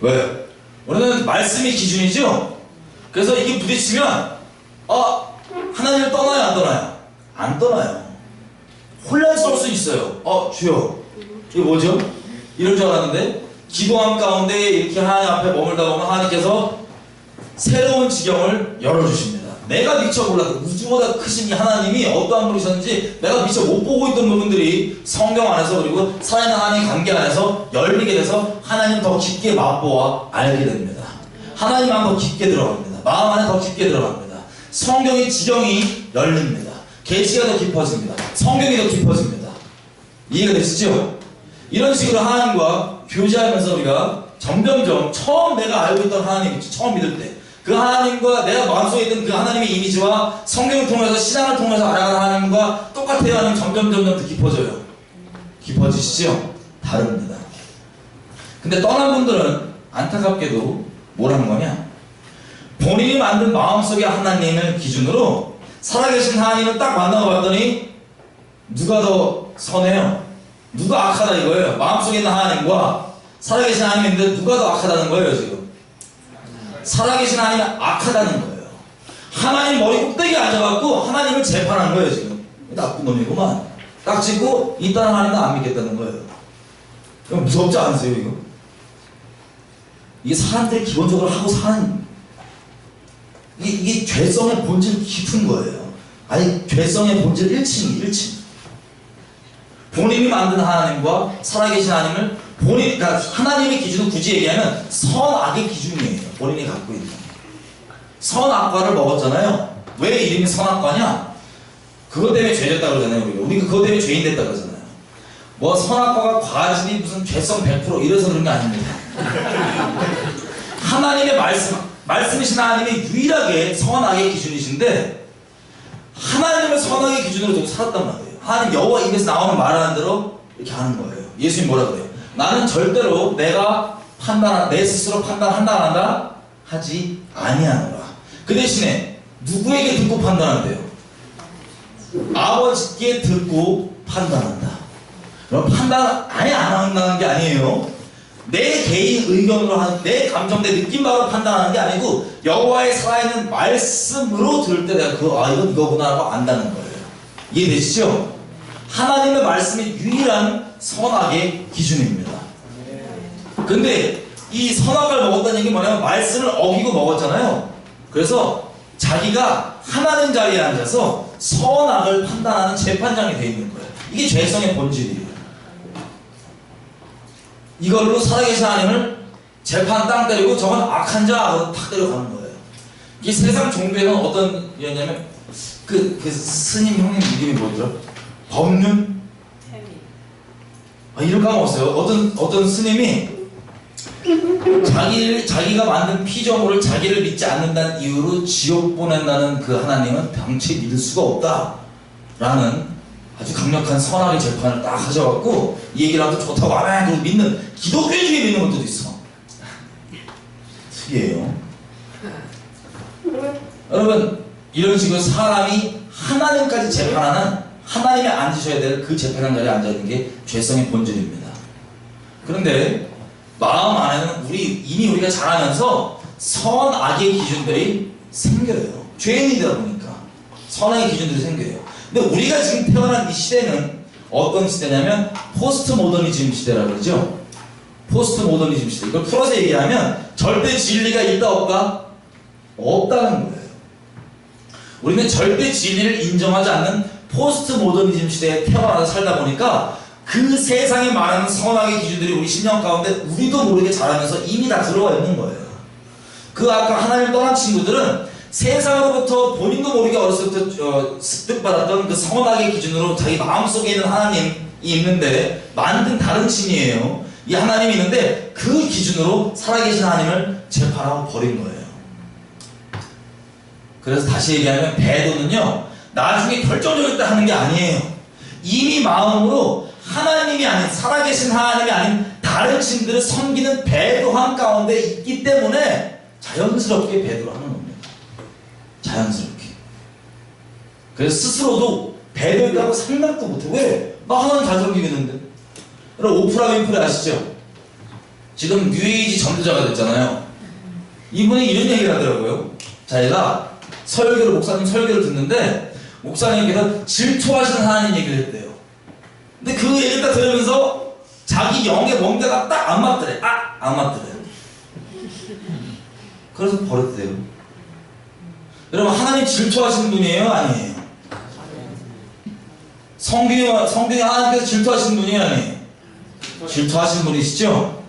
왜요? 우리는 말씀이 기준이죠? 그래서 이게 부딪히면 하나님을 떠나요, 안 떠나요? 안 떠나요. 혼란스러울 수 있어요. 주여, 이게 뭐죠? 이럴 줄 알았는데 기도함 가운데 이렇게 하나님 앞에 머물다 보면 하나님께서 새로운 지경을 열어주십니다. 내가 미처 몰랐던 우주보다 크신 이 하나님이 어떠한 분이셨는지 내가 미처 못 보고 있던 부분들이 성경 안에서 그리고 살아있는 하나님 관계 안에서 열리게 돼서 하나님 더 깊게 맛보아 알게 됩니다. 하나님 안에 더 깊게 들어갑니다. 마음 안에 더 깊게 들어갑니다. 성경의 지경이 열립니다. 계시가 더 깊어집니다. 성경이 더 깊어집니다. 이해가 되시죠? 이런 식으로 하나님과 교제하면서 우리가 점점점 처음 내가 알고 있던 하나님 있죠. 처음 믿을 때 그 하나님과 내가 마음속에 있던 그 하나님의 이미지와 성경을 통해서 신앙을 통해서 알아가는 하나님과 똑같아야 하는 점점 더 깊어져요. 깊어지시죠? 다릅니다. 근데 떠난 분들은 안타깝게도 뭘 하는 거냐? 본인이 만든 마음속의 하나님을 기준으로 살아계신 하나님을 딱 만나고 봤더니 누가 더 선해요? 누가 악하다 이거예요. 마음속에 있는 하나님과 살아계신 하나님인데 누가 더 악하다는 거예요 지금. 살아계신 하나님이 악하다는 거예요. 하나님 머리 꼭대기에 앉아갖고 하나님을 재판한 거예요 지금. 나쁜 놈이구만. 딱 찍고 이딴 하나님도 안 믿겠다는 거예요. 이거 무섭지 않으세요 이거? 이게 사람들이 기본적으로 하고 사는 이게 죄성의 본질 깊은 거예요. 아니 죄성의 본질 1층이 본인이 만든 하나님과 살아계신 하나님을 그러니까 하나님의 기준은 굳이 얘기하면 선악의 기준이에요. 본인이 갖고 있는 선악과를 먹었잖아요. 왜 이름이 선악과냐? 그것 때문에 죄졌다 그러잖아요. 우리가 그것 때문에 죄인 됐다 그러잖아요. 뭐 선악과가 과실이 무슨 죄성 100% 이래서 그런 게 아닙니다. 하나님의 말씀이신 하나님이 유일하게 선악의 기준이신데 하나님을 선악의 기준으로 두고 살았단 말이에요. 하나님 여호와 입에서 나오는 말하는 대로 이렇게 하는 거예요. 예수님 뭐라 그래요? 나는 절대로 내가 내 스스로 판단한다 안 한다 하지 아니하노라. 그 대신에 누구에게 듣고 판단한대요? 아버지께 듣고 판단한다. 그럼 판단 아예 안 한다는 게 아니에요. 내 개인 의견으로 하는 내 감정, 내 느낌으로 판단하는 게 아니고 여호와의 살아있는 말씀으로 들을 때 내가 이건 이거구나 하고 안다는 거예요. 이해되시죠? 하나님의 말씀이 유일한 선악의 기준입니다. 근데 이 선악을 먹었다는 얘기 뭐냐면 말씀을 어기고 먹었잖아요. 그래서 자기가 하나님 자리에 앉아서 선악을 판단하는 재판장이 되어 있는 거예요. 이게 죄성의 본질이에요. 이걸로 살아계신 하나님을 재판 땅 때리고 저건 악한 자 하고 탁 때려가는 거예요. 이 세상 종교에는 어떤 이었냐면 그 스님 형님 이름이 뭐더라? 법륜? 이름 까먹었어요. 어떤 스님이 자기가 만든 피조물을 자기를 믿지 않는다는 이유로 지옥 보낸다는 그 하나님은 당최 믿을 수가 없다 라는 아주 강력한 선악의 재판을 딱 하셔갖고 이 얘기를 하면 좋다고 아멘 믿는 기독교 중에 믿는 것도 있어. 특이해요. 여러분 이런 식으로 사람이 하나님까지 재판하는 하나님이 앉으셔야 될 그 재판장 자리에 앉아있는 게 죄성의 본질입니다. 그런데 마음 안에는 이미 우리가 자라면서 선악의 기준들이 생겨요. 죄인이 되다 보니까 선악의 기준들이 생겨요. 근데 우리가 지금 태어난 이 시대는 어떤 시대냐면 포스트 모더니즘 시대라고 그러죠. 포스트 모더니즘 시대. 이걸 풀어서 얘기하면 절대 진리가 있다 없다? 없다는 거예요. 우리는 절대 진리를 인정하지 않는 포스트 모더니즘 시대에 태어나서 살다 보니까 그 세상에 말하는 선악의 기준들이 우리 심령 가운데 우리도 모르게 자라면서 이미 다 들어와 있는 거예요. 그 아까 하나님을 떠난 친구들은 세상으로부터 본인도 모르게 어렸을 때 습득받았던 그 선악의 기준으로 자기 마음속에 있는 하나님이 있는데 만든 다른 신이에요. 이 하나님이 있는데 그 기준으로 살아계신 하나님을 재판하고 버린 거예요. 그래서 다시 얘기하면 배도는요 나중에 결정적이다 하는 게 아니에요. 이미 마음으로 하나님이 아닌 살아계신 하나님이 아닌 다른 신들을 섬기는 배도함 가운데 있기 때문에 자연스럽게 배도를 하는 겁니다. 자연스럽게. 그래서 스스로도 배도했다고 생각도 못해. 왜? 나 하나님 잘 섬기겠는데. 여러분 오프라 윈프리 아시죠? 지금 뉴에이지 전도자가 됐잖아요. 이분이 이런 얘기를 하더라고요. 자기가 목사님 설교를 듣는데 목사님께서 질투하시는 하나님 얘기를 했대요. 근데 그 얘기를 딱 들으면서 자기 영의 뭔가가 딱 안 맞더래. 안 맞더래. 그래서 버렸대요. 여러분 하나님 질투하시는 분이에요? 아니에요? 성경에 하나님께서 질투하시는 분이에요? 아니에요? 질투하시는 분이시죠?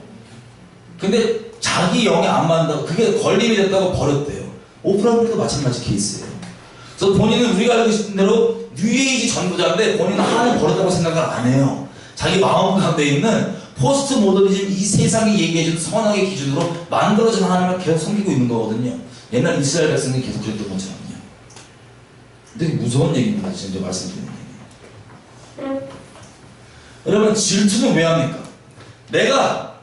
근데 자기 영에 안 맞는다고 그게 걸림이 됐다고 버렸대요. 오프라도 마찬가지 케이스예요. 그래서 본인은 우리가 알고 있는 대로 뉴에이지 전도자인데 본인은 하나님 버렸다고 생각을 안 해요. 자기 마음 가운데 있는 포스트 모더니즘 이 세상이 얘기해준 선악의 기준으로 만들어진 하나님을 계속 섬기고 있는 거거든요. 옛날 이스라엘 백성이 계속 그랬던 것처럼요. 되게 무서운 얘기입니다. 지금 말씀드리는 얘기. 여러분 질투는 왜 합니까? 내가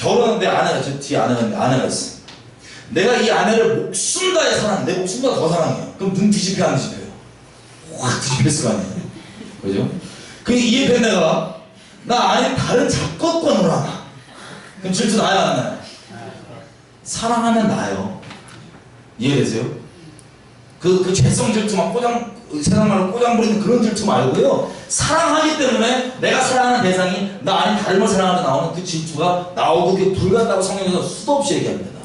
결혼하는데 아내가, 저 뒤에 아내가 있어. 내가 이 아내를 목숨 다해 사랑해. 내 목숨보다 더 사랑해요. 그럼 눈 뒤집혀 안 뒤집혀요? 확 뒤집혔을 거 아니에요. 그죠? 그 이 옆에 내가 나 아니 다른 잡것권으로 하나. 그럼 질투 나요 안 나요? 사랑하면 나요. 이해되세요? 그 죄성 질투 막 세상 말로 꼬장 부리는 그런 질투 말고요. 사랑하기 때문에 내가 사랑하는 대상이 나 아닌 다른 걸 사랑하다 나오는 그 질투가 나오고 그게 불같다고 성경에서 수도 없이 얘기합니다.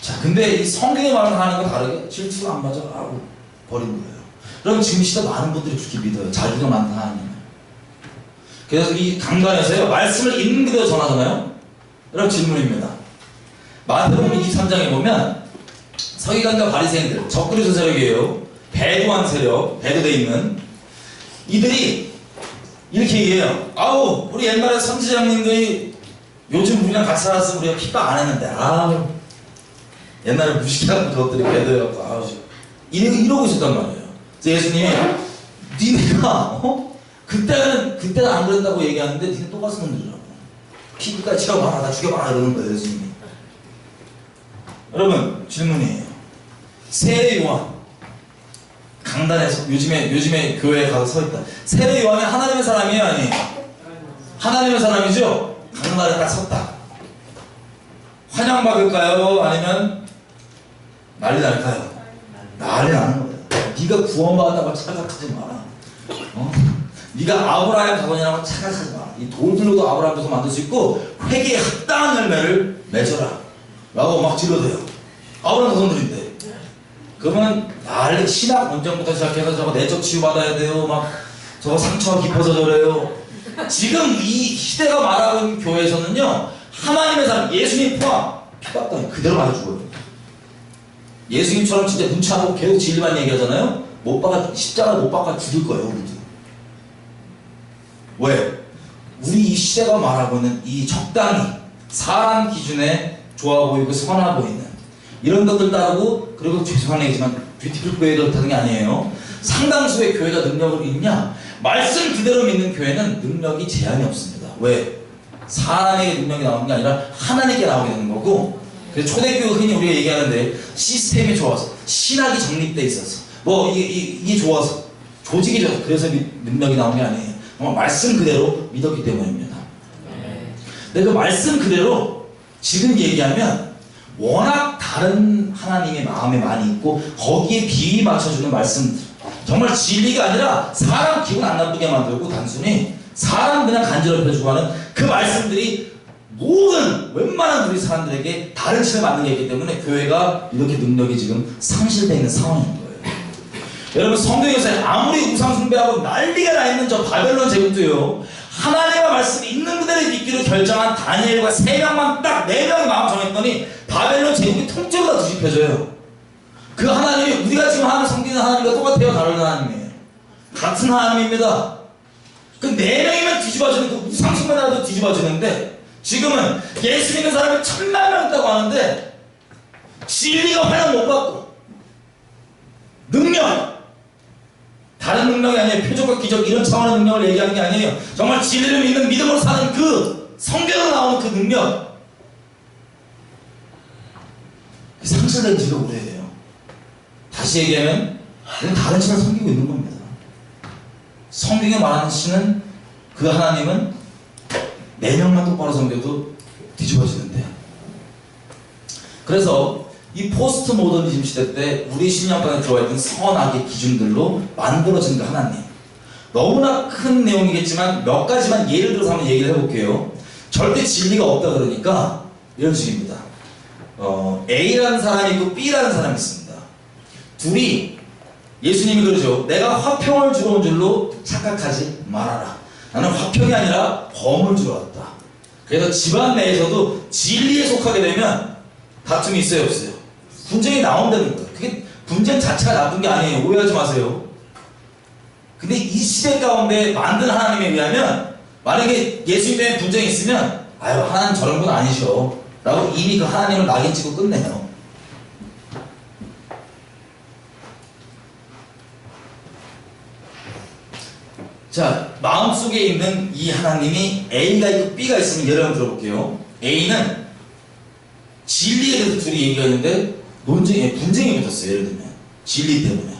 자, 근데 이 성경의 말을 하는 거 다르게 질투가 안 맞아 하고 버린 거예요. 그럼 지금 시대 많은 분들이 그렇게 믿어요. 자기가 만든 하나님. 그래서 이 강단에서요 말씀을 있는 그대로 전하잖아요. 여러분 질문입니다. 마태복음 23장에 보면 서기관과 바리새인들, 적그리스도 세력이에요. 배도한 세력, 배도돼 있는 이들이 이렇게 얘기해요. 아우 우리 옛날에 선지자님들이 요즘 우리랑 같이 살았으면 우리가 핍박 안 했는데 아우 옛날에 무식한 것들이 배도해갖고 아우 이러고 있었단 말이에요. 그래서 예수님이 니네가 그때는 안 그랬다고 얘기하는데 니네 똑같은 놈들이라고 피부까지 치워봐라 다 죽여봐라 이러는 거예요. 예수님이. 여러분 질문이에요. 세례 요한 강단에서 요즘에 교회에 가서 서 있다. 세례 요한이 하나님의 사람이에요 아니에요? 하나님의 사람이죠? 강단에 딱 섰다. 환영받을까요? 아니면 난리 날까요? 난리 나는 거예요. 네가 구원받았다고 착각하지 마라. 네가 아브라함 자손이라고 착각하지 마라. 이 돌들로도 아브라함 자손 만들 수 있고 회개에 합당한 열매를 맺어라 라고 막 질러대요. 아브라함 자손들인데 그러면 난리 신학 원정부터 시작해서 저거 내적 치유받아야 돼요. 막 저거 상처가 깊어서 저래요. 지금 이 시대가 말하고 있는 교회에서는요 하나님의 사람 예수님 포함 핍박당해 그대로 맞아 죽어요. 예수님처럼 진짜 눈치 안 보고 계속 진리만 얘기하잖아요. 십자가 못 박아 죽일 거예요 우리도. 왜? 우리 이 시대가 말하고 있는 이 적당히 사람 기준에 좋아 보이고 선하 보이는 이런 것들 따르고 그리고 죄송한 얘기지만 뷰티풀 교회를 그렇다는 게 아니에요. 상당수의 교회가 능력을 있냐? 말씀 그대로 믿는 교회는 능력이 제한이 없습니다. 왜? 사람에게 능력이 나오는 게 아니라 하나님께 나오게 되는 거고 그래서 초대교회 흔히 우리가 얘기하는데 시스템이 좋아서 신학이 정립돼 있어서 뭐 이게 좋아서 조직이 좋아서 그래서 능력이 나오는 게 아니에요. 정말 말씀 그대로 믿었기 때문입니다. 근데 그 말씀 그대로 지금 얘기하면 워낙 다른 하나님의 마음에 많이 있고 거기에 비위 맞춰주는 말씀들 정말 진리가 아니라 사람 기분 안 나쁘게 만들고 단순히 사람 그냥 간지럽혀주고 하는 그 말씀들이 모든 웬만한 우리 사람들에게 다른 칠을 만든 게 있기 때문에 교회가 이렇게 능력이 지금 상실되어 있는 상황인 거예요. 여러분 성경에서 아무리 우상 숭배하고 난리가 나 있는 저 바벨론 제국도요 하나님의 말씀이 있는 그대로 믿기로 결정한 다니엘과 3명만 딱 4명이 마음 정했더니 바벨론 제국이 통째로 다 뒤집혀져요. 그 하나님이 우리가 지금 하는 섬기는 하나님과 똑같아요? 다른 하나님이에요? 같은 하나님입니다. 그 4명이면 뒤집어지는 그 우상 숭배라도 뒤집어지는데 지금은 예수 믿는 사람이 1000만 명 있다고 하는데 진리가 활용 못 받고 능력 다른 능력이 아니에요. 표적과 기적 이런 차원의 능력을 얘기하는 게 아니에요. 정말 진리를 믿는 믿음으로 사는 그 성경으로 나오는 그 능력 상실된 지가 오래돼요. 다시 얘기하면 다른 신을 섬기고 있는 겁니다. 성경에 말하는 신은 그 하나님은 4명만 똑바로 섬겨도 뒤집어지는데 그래서 이 포스트 모더니즘 시대 때 우리 신약관에 들어와 있던 선악의 기준들로 만들어진 그 하나님 너무나 큰 내용이겠지만 몇 가지만 예를 들어서 한번 얘기를 해볼게요. 절대 진리가 없다 그러니까 이런 식입니다. A라는 사람이 있고 B라는 사람이 있습니다. 둘이 예수님이 그러죠. 내가 화평을 주러 온 줄로 착각하지 말아라. 나는 화평이 아니라 범을 주러 왔다. 그래서 집안 내에서도 진리에 속하게 되면 다툼이 있어요 없어요? 분쟁이 나온다는 거예요. 그게 분쟁 자체가 나쁜 게 아니에요. 오해하지 마세요. 근데 이 시대 가운데 만든 하나님에 의하면 만약에 예수님에 분쟁이 있으면 아유 하나님 저런 분 아니셔 라고 이미 그 하나님을 낙인 찍고 끝내요. 자, 마음속에 있는 이 하나님이 A가 있고 B가 있으면 예를 한번 들어볼게요. A는 진리에 대해서 둘이 얘기가 있는데 분쟁이 붙었어요. 예를 들면 진리 때문에.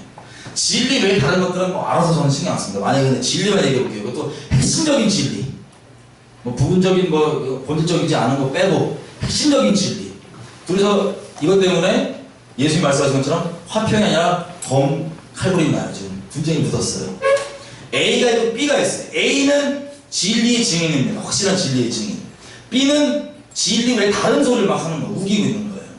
진리 외에 다른 것들은 뭐 알아서 저는 신경 안 씁니다. 만약에 근데 진리만 얘기해볼게요. 그것도 핵심적인 진리, 뭐 부분적인 뭐 본질적이지 않은 거 빼고 핵심적인 진리. 둘이서 이것 때문에 예수님 말씀하신 것처럼 화평이 아니라 칼부림이 나요. 지금 분쟁이 붙었어요. A가 있고 B가 있어요. A는 진리의 증인입니다. 확실한 진리의 증인. B는 진리 외에 다른 소리를 막 하는 거예요. 우기고 있는 거예요.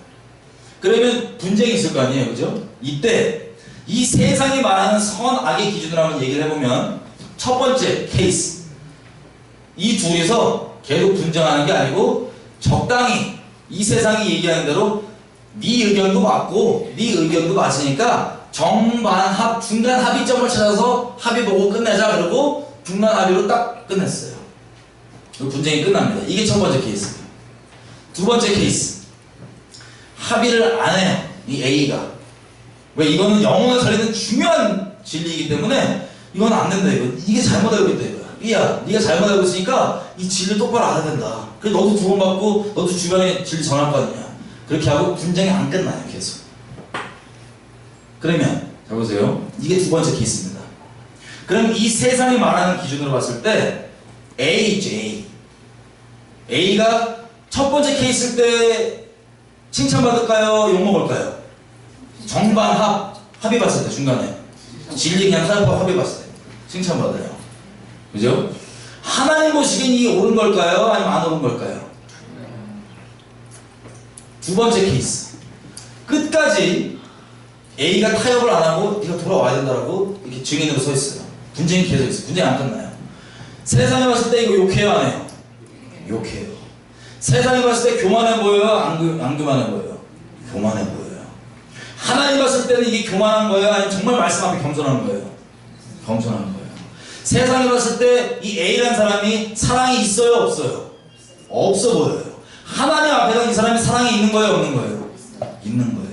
그러면 분쟁이 있을 거 아니에요. 그죠? 이때 이 세상이 말하는 선악의 기준으로 한번 얘기를 해보면 첫 번째 케이스, 이 둘이서 계속 분쟁하는 게 아니고 적당히 이 세상이 얘기하는 대로 네 의견도 맞고 네 의견도 맞으니까 정반합 중간 합의점을 찾아서 합의 보고 끝내자. 그러고 중간 합의로 딱 끝냈어요. 분쟁이 끝납니다. 이게 첫 번째 케이스예요. 두 번째 케이스, 합의를 안 해요. 이 A가. 왜? 이거는 영혼을 살리는 중요한 진리이기 때문에 이건 안 된다. 이게 잘못 알고 있다. 이거야. B야, 네가 잘못 알고 있으니까 이 진리 똑바로 알아야 된다. 그래서 너도 두 번 받고 너도 주변에 진리 전할 거 아니냐. 그렇게 하고 분쟁이 안 끝나요. 계속. 그러면 자 보세요. 이게 두 번째 케이스입니다. 그럼 이 세상이 말하는 기준으로 봤을 때 A죠. A. A가 첫 번째 케이스 때 칭찬받을까요? 욕먹을까요? 합의 봤을 때 중간에 진리 그냥 합의 봤을 때 칭찬받아요. 그죠? 하나님 보시기엔 이게 옳은 걸까요? 아니면 안 옳은 걸까요? 두 번째 케이스, 끝까지 A가 타협을 안 하고 네가 돌아와야 된다라고 이렇게 증인으로 서 있어요. 분쟁이 계속 있어요. 분쟁이 안 끝나요. 세상에 봤을 때 이거 욕해요, 안 해요? 욕해요. 세상에 봤을 때 교만해 보여요? 안 교만해 보여요? 교만해 보여요. 하나님 봤을 때는 이게 교만한 거예요? 아니면 정말 말씀 앞에 겸손한 거예요? 겸손한 거예요. 세상에 봤을 때 이 A라는 사람이 사랑이 있어요? 없어요? 없어 보여요. 하나님 앞에는 이 사람이 사랑이 있는 거예요? 없는 거예요? 있는 거예요.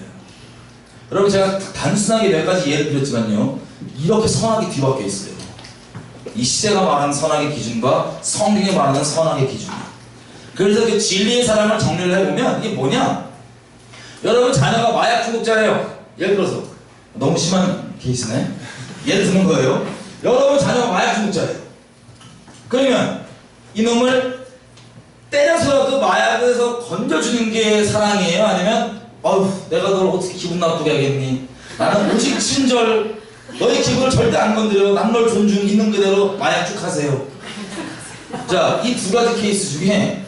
여러분, 제가 단순하게 몇 가지 예를 들었지만요, 이렇게 선악이 뒤바뀌어 있어요. 이 시대가 말하는 선악의 기준과 성경이 말하는 선악의 기준. 그래서 그 진리의 사랑을 정리를 해보면 이게 뭐냐? 여러분, 자녀가 마약 중독자예요. 예를 들어서 너무 심한 케이스네. 예를 드는 거예요. 여러분, 자녀가 마약 중독자예요. 그러면 이놈을 때려서라도 마약에서 건져주는 게 사랑이에요? 아니면 내가 널 어떻게 기분 나쁘게 하겠니? 나는 오직 친절, 너의 기분을 절대 안 건드려. 난 널 존중, 있는 그대로 마약 쭉 하세요. 자, 이 두 가지 케이스 중에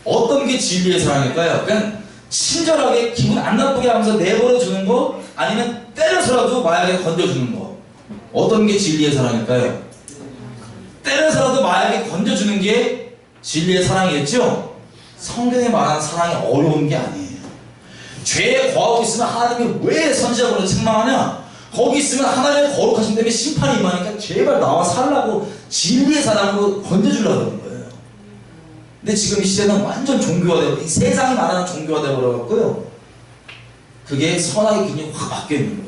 어떤 게 진리의 사랑일까요? 그냥 친절하게 기분 안 나쁘게 하면서 내버려 주는 거, 아니면 때려서라도 마약에 건져주는 거. 어떤 게 진리의 사랑일까요? 때려서라도 마약에 건져주는 게 진리의 사랑이겠죠? 성경에 말하는 사랑이 어려운 게 아니에요. 죄에 거하고 있으면 하나님이 왜 선지자분을 책망하냐? 거기 있으면 하나님의 거룩하신 때문에 심판이 임하니까 제발 나와 살라고 진리의 사랑으로 건져주려고 하는 거예요. 근데 지금 이 시대는 완전 종교화되고, 이 세상이 말하는 종교화되어 버려갖고요, 그게 선악의 기준이 확 바뀌어 있는 거예요.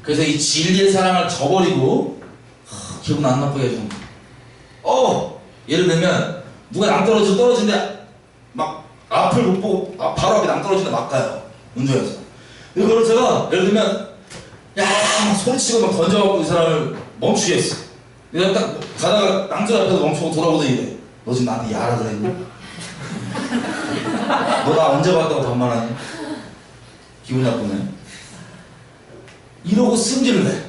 그래서 이 진리의 사랑을 저버리고 기분 안 나쁘게 해주는 거예요. 예를 들면 누가 떨어지는데 막 앞을 못 보고 바로 앞에 떨어지는데 막 가요. 운전해서. 이거를 제가 예를 들면 막 소리치고 막 던져갖고 이 사람을 멈추게 했어. 내가 딱 가다가 낭떠러 앞에서 멈추고 돌아보더니 이래. 너 지금 나한테 야라 그랬니? 너 나 언제 봤다고 반말하니? 기분 나쁘네. 이러고 승질을 내.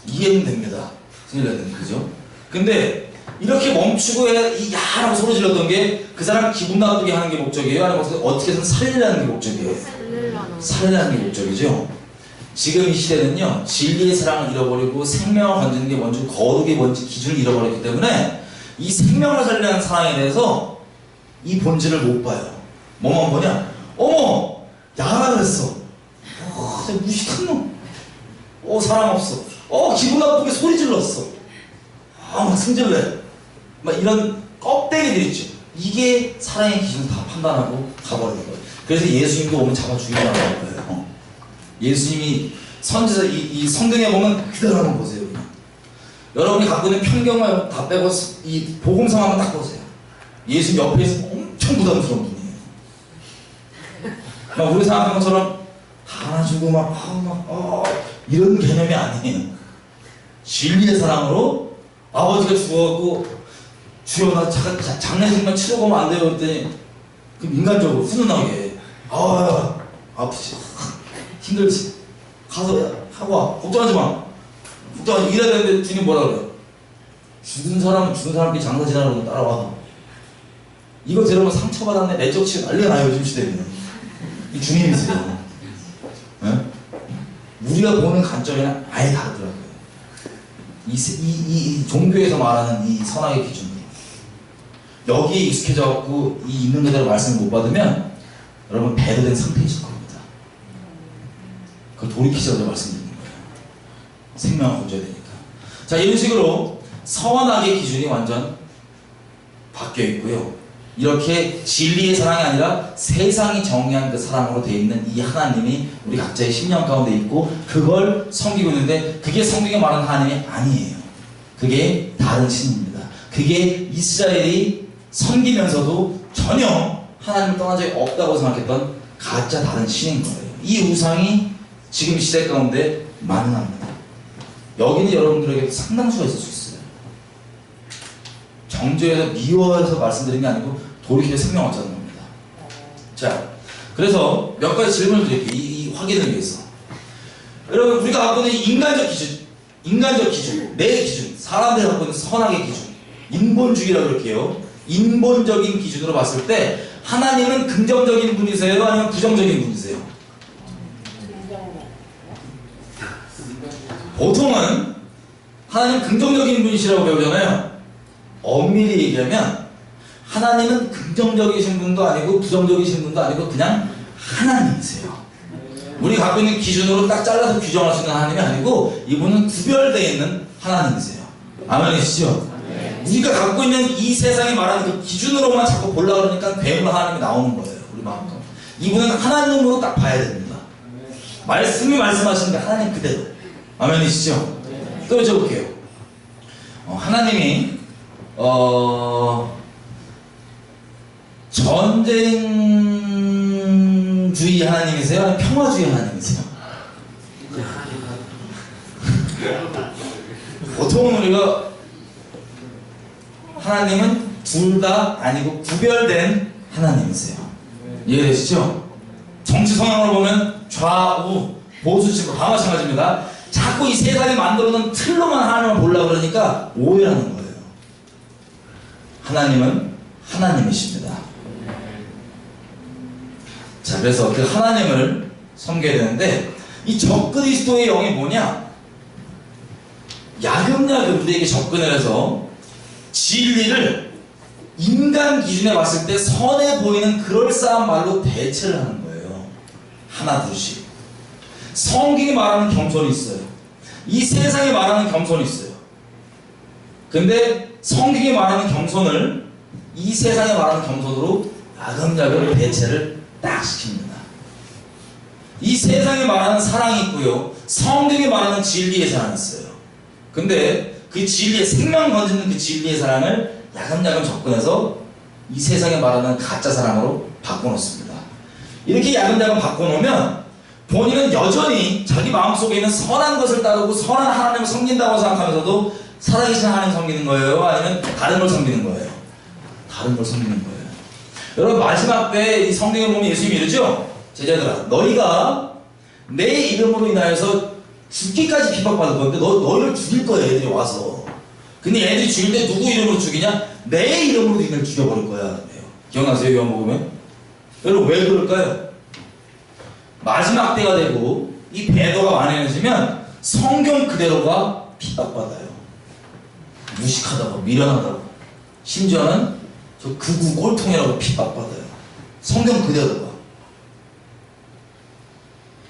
이해는 됩니다. 승질을 내는 그죠? 근데 이렇게 멈추고 이 야라고 소리 질렀던 게 그 사람 기분 나쁘게 하는 게 목적이에요? 아니면 어떻게든 살리려는 게 목적이에요? 살리려는 게 목적이죠. 지금 이 시대는요, 진리의 사랑을 잃어버리고 생명을 건지는 게 뭔지, 거룩이 뭔지 기준을 잃어버렸기 때문에 이 생명을 살리려는 사랑에 대해서 이 본질을 못 봐요. 뭐만 보냐? 어머! 야라 그랬어. 진짜 무식한 놈. 사랑 없어. 기분 나쁘게 소리 질렀어. 막 승질내. 막 이런 껍데기들 있죠. 이게 사랑의 기준을 다 판단하고 가버리는 거예요. 그래서 예수님도 오면 잡아 죽이려고 할 거예요. 예수님이 선지서 이 성경에 보면 그대로 한번 보세요. 그냥. 여러분이 갖고 있는 편견만 다 빼고 이 복음성 한번 딱 보세요. 예수 옆에 있으면 엄청 부담스러운 분이에요. 막 우리 생각하는 것처럼 다 안아주고 이런 개념이 아니에요. 진리의 사랑으로 아버지가 죽어갖고 주여 나 장례식만 치르고 오면 안 돼요 그랬더니 그 인간적으로 훈훈하게 아프지 힘들지 가서 하고 와 걱정하지 마 걱정하지 이래야 되는데 주님 뭐라 그래요? 죽은 사람은 죽은 사람끼리 장사 지나라고 따라와. 이거 들으면 상처받았네 내적 치유 난리가 나요 요즘 시대에는. 이 주님이세요. 네? 우리가 보는 관점이랑 아예 다르더라고요. 이 종교에서 말하는 이 선악의 기준 여기에 익숙해져갖고 이 있는 그대로 말씀을 못 받으면 여러분 배도된 상태이실 겁니다. 그걸 돌이키자고 말씀드리는 거예요. 생명을 건져야 되니까. 자, 이런 식으로 선악의 기준이 완전 바뀌어 있고요. 이렇게 진리의 사랑이 아니라 세상이 정의한 그 사랑으로 되어 있는 이 하나님이 우리 각자의 심령 가운데 있고 그걸 섬기고 있는데 그게 성경에 말하는 하나님이 아니에요. 그게 다른 신입니다. 그게 이스라엘이 섬기면서도 전혀 하나님을 떠난 적이 없다고 생각했던 가짜 다른 신인 거예요. 이 우상이 지금 시대 가운데 만능합니다. 여기는 여러분들에게 상당수가 있을 수 있어요. 정죄해서 미워해서 말씀드리는 게 아니고 돌이켜 생명 얻자는 겁니다. 자, 그래서 몇 가지 질문을 드릴게요. 이 확인을 위해서. 여러분 우리가 갖고 있는 인간적 기준, 내 기준, 사람들이 갖고 있는 선악의 기준, 인본주의라고 그럴게요. 인본적인 기준으로 봤을 때 하나님은 긍정적인 분이세요? 아니면 부정적인 분이세요? 보통은 하나님 긍정적인 분이시라고 배우잖아요. 엄밀히 얘기하면 하나님은 긍정적이신 분도 아니고 부정적이신 분도 아니고 그냥 하나님이세요. 우리 갖고 있는 기준으로 딱 잘라서 규정할 수 있는 하나님이 아니고 이분은 구별되어 있는 하나님이세요. 아멘이시죠? 우리가 갖고 있는 이 세상이 말하는 그 기준으로만 자꾸 보려고 그러니까 괴물 하나님이 나오는 거예요. 우리 마음껏. 이분은 하나님으로 딱 봐야 됩니다. 말씀이 말씀하시는 게 하나님 그대로. 아멘이시죠? 또 여쭤볼게요. 하나님이 전쟁주의 하나님이세요? 아니면 평화주의 하나님이세요? 보통은 우리가 하나님은 둘 다 아니고 구별된 하나님이세요. 이해되시죠? 정치 성향으로 보면 좌우 보수층 다 마찬가지입니다. 자꾸 이 세상이 만들어놓은 틀로만 하나님을 보려고 그러니까 오해하는 거예요. 하나님은 하나님이십니다. 자, 그래서 그 하나님을 섬겨야 되는데 이 적그리스도의 영이 뭐냐? 야금야금 우리에게 접근을 해서 진리를 인간 기준에 봤을 때 선해 보이는 그럴싸한 말로 대체를 하는 거예요. 하나 둘씩. 성경이 말하는 겸손이 있어요. 이 세상이 말하는 겸손이 있어요. 근데 성경이 말하는 겸손을 이 세상이 말하는 겸손으로 야금야금 대체를 딱 시킵니다. 이 세상이 말하는 사랑이 있고요. 성경이 말하는 진리의 사랑이 있어요. 근데 그 진리의 생명 건지는 그 진리의 사랑을 야금야금 접근해서 이 세상에 말하는 가짜 사랑으로 바꿔놓습니다. 이렇게 야금야금 바꿔놓으면 본인은 여전히 자기 마음속에 있는 선한 것을 따르고 선한 하나님을 섬긴다고 생각하면서도 살아계신 하나님을 섬기는 거예요? 아니면 다른 걸 섬기는 거예요? 다른 걸 섬기는 거예요. 여러분 마지막 때 이 성경에 보면 예수님이 이러죠? 제자들아 너희가 내 이름으로 인하여서 죽기까지 핍박받을 건데 너희를 죽일 거야 애들이 와서. 근데 애들이 죽일 때 누구 이름으로 죽이냐? 내 이름으로 너희를 죽여버릴 거야. 기억나세요? 요한복음에? 여러분 왜 그럴까요? 마지막 때가 되고 이 배도가 만연해지면 성경 그대로가 핍박받아요. 무식하다고 미련하다고 심지어는 저 극우 꼴통이라고 핍박받아요. 성경 그대로가.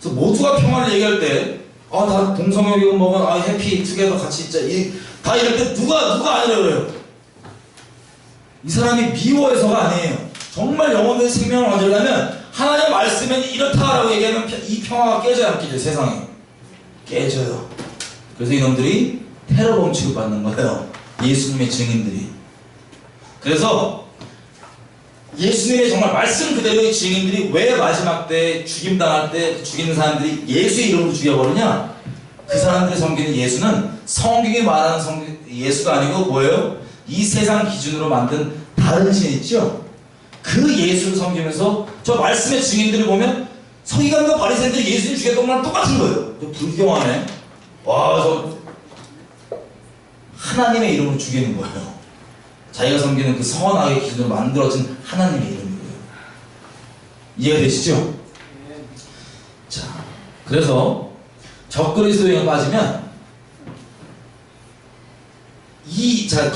그래서 모두가 평화를 얘기할 때 다 동성애이고 뭐가 해피 투게더 같이 있자 다 이럴 때 누가 아니라 그래요. 이 사람이 미워해서가 아니에요. 정말 영혼의 생명을 얻으려면 하나님 말씀은 이렇다라고 얘기하면 이 평화가 깨져야 안 깨져요 세상에. 깨져요. 그래서 이놈들이 테러범 취급받는 거예요. 예수님의 증인들이. 그래서 예수님의 정말 말씀 그대로의 증인들이 왜 마지막 때 죽임당할 때 죽이는 사람들이 예수의 이름으로 죽여버리냐? 그 사람들이 섬기는 예수는 성경이 말하는 예수가 아니고 뭐예요? 이 세상 기준으로 만든 다른 신 있죠? 그 예수를 섬기면서 저 말씀의 증인들을 보면 서기관과 바리새인들이 예수님 죽였던 거랑 똑같은 거예요. 저 불경하네. 와, 저 하나님의 이름으로 죽이는 거예요. 자기가 섬기는 그 선악의 기준으로 만들어진 하나님의 이름이고요. 이해가 되시죠? 자, 그래서 적그리스도에 빠지면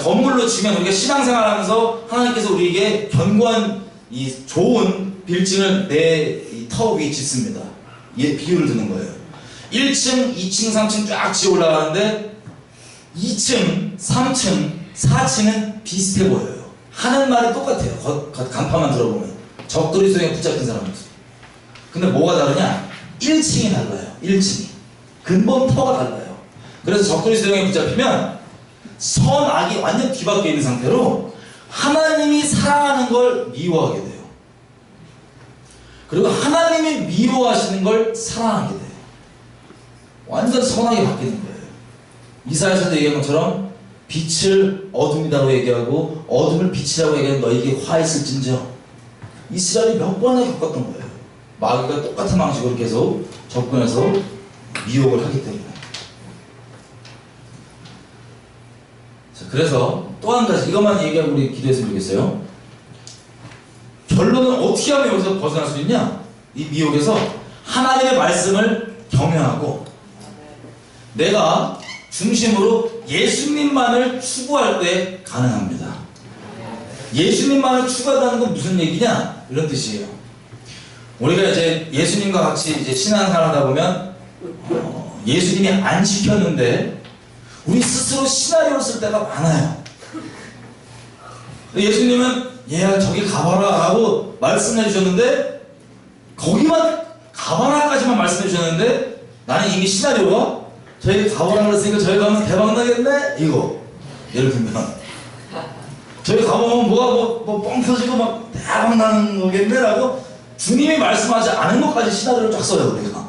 건물로 치면 우리가 신앙생활하면서 하나님께서 우리에게 견고한 이 좋은 빌딩을 내 터 위에 짓습니다. 이 비유를 드는 거예요. 1층, 2층, 3층 쫙 지어 올라가는데 2층, 3층, 4층은 비슷해 보여요. 하는 말이 똑같아요. 간판만 들어보면. 적그리스도에 붙잡힌 사람들. 근데 뭐가 다르냐? 1층이 달라요. 1층이. 근본 터가 달라요. 그래서 적그리스도에 붙잡히면 선악이 완전 뒤바뀌어 있는 상태로 하나님이 사랑하는 걸 미워하게 돼요. 그리고 하나님이 미워하시는 걸 사랑하게 돼요. 완전 선하게 바뀌는 거예요. 이사야서도 얘기한 것처럼 빛을 어둠이라고 얘기하고 어둠을 빛이라고 얘기하는 너에게 화 있을진저. 이스라엘이 몇 번이나 겪었던 거예요. 마귀가 똑같은 방식으로 계속 접근해서 미혹을 하기 때문에. 자, 그래서 또 한 가지 이것만 얘기하고 우리 기도했으면 좋겠어요. 결론은 어떻게 하면 여기서 벗어날 수 있냐? 이 미혹에서 하나님의 말씀을 경외하고 내가 중심으로 예수님만을 추구할 때 가능합니다. 예수님만을 추구한다는 건 무슨 얘기냐? 이런 뜻이에요. 우리가 이제 예수님과 같이 이제 신앙생활 하다 보면 예수님이 안 시켰는데 우리 스스로 시나리오를 쓸 때가 많아요. 예수님은 얘야 저기 가봐라 라고 말씀해 주셨는데 거기만 가봐라까지만 말씀해 주셨는데 나는 이미 시나리오가 저희 가봐라 그랬으니까 저희 가면 대박 나겠네? 이거 예를 들면 저희 가보면 뭐가 뻥 터지고 막 대박 나는 거겠네? 라고 주님이 말씀하지 않은 것까지 시나리오를 쫙 써요 우리가.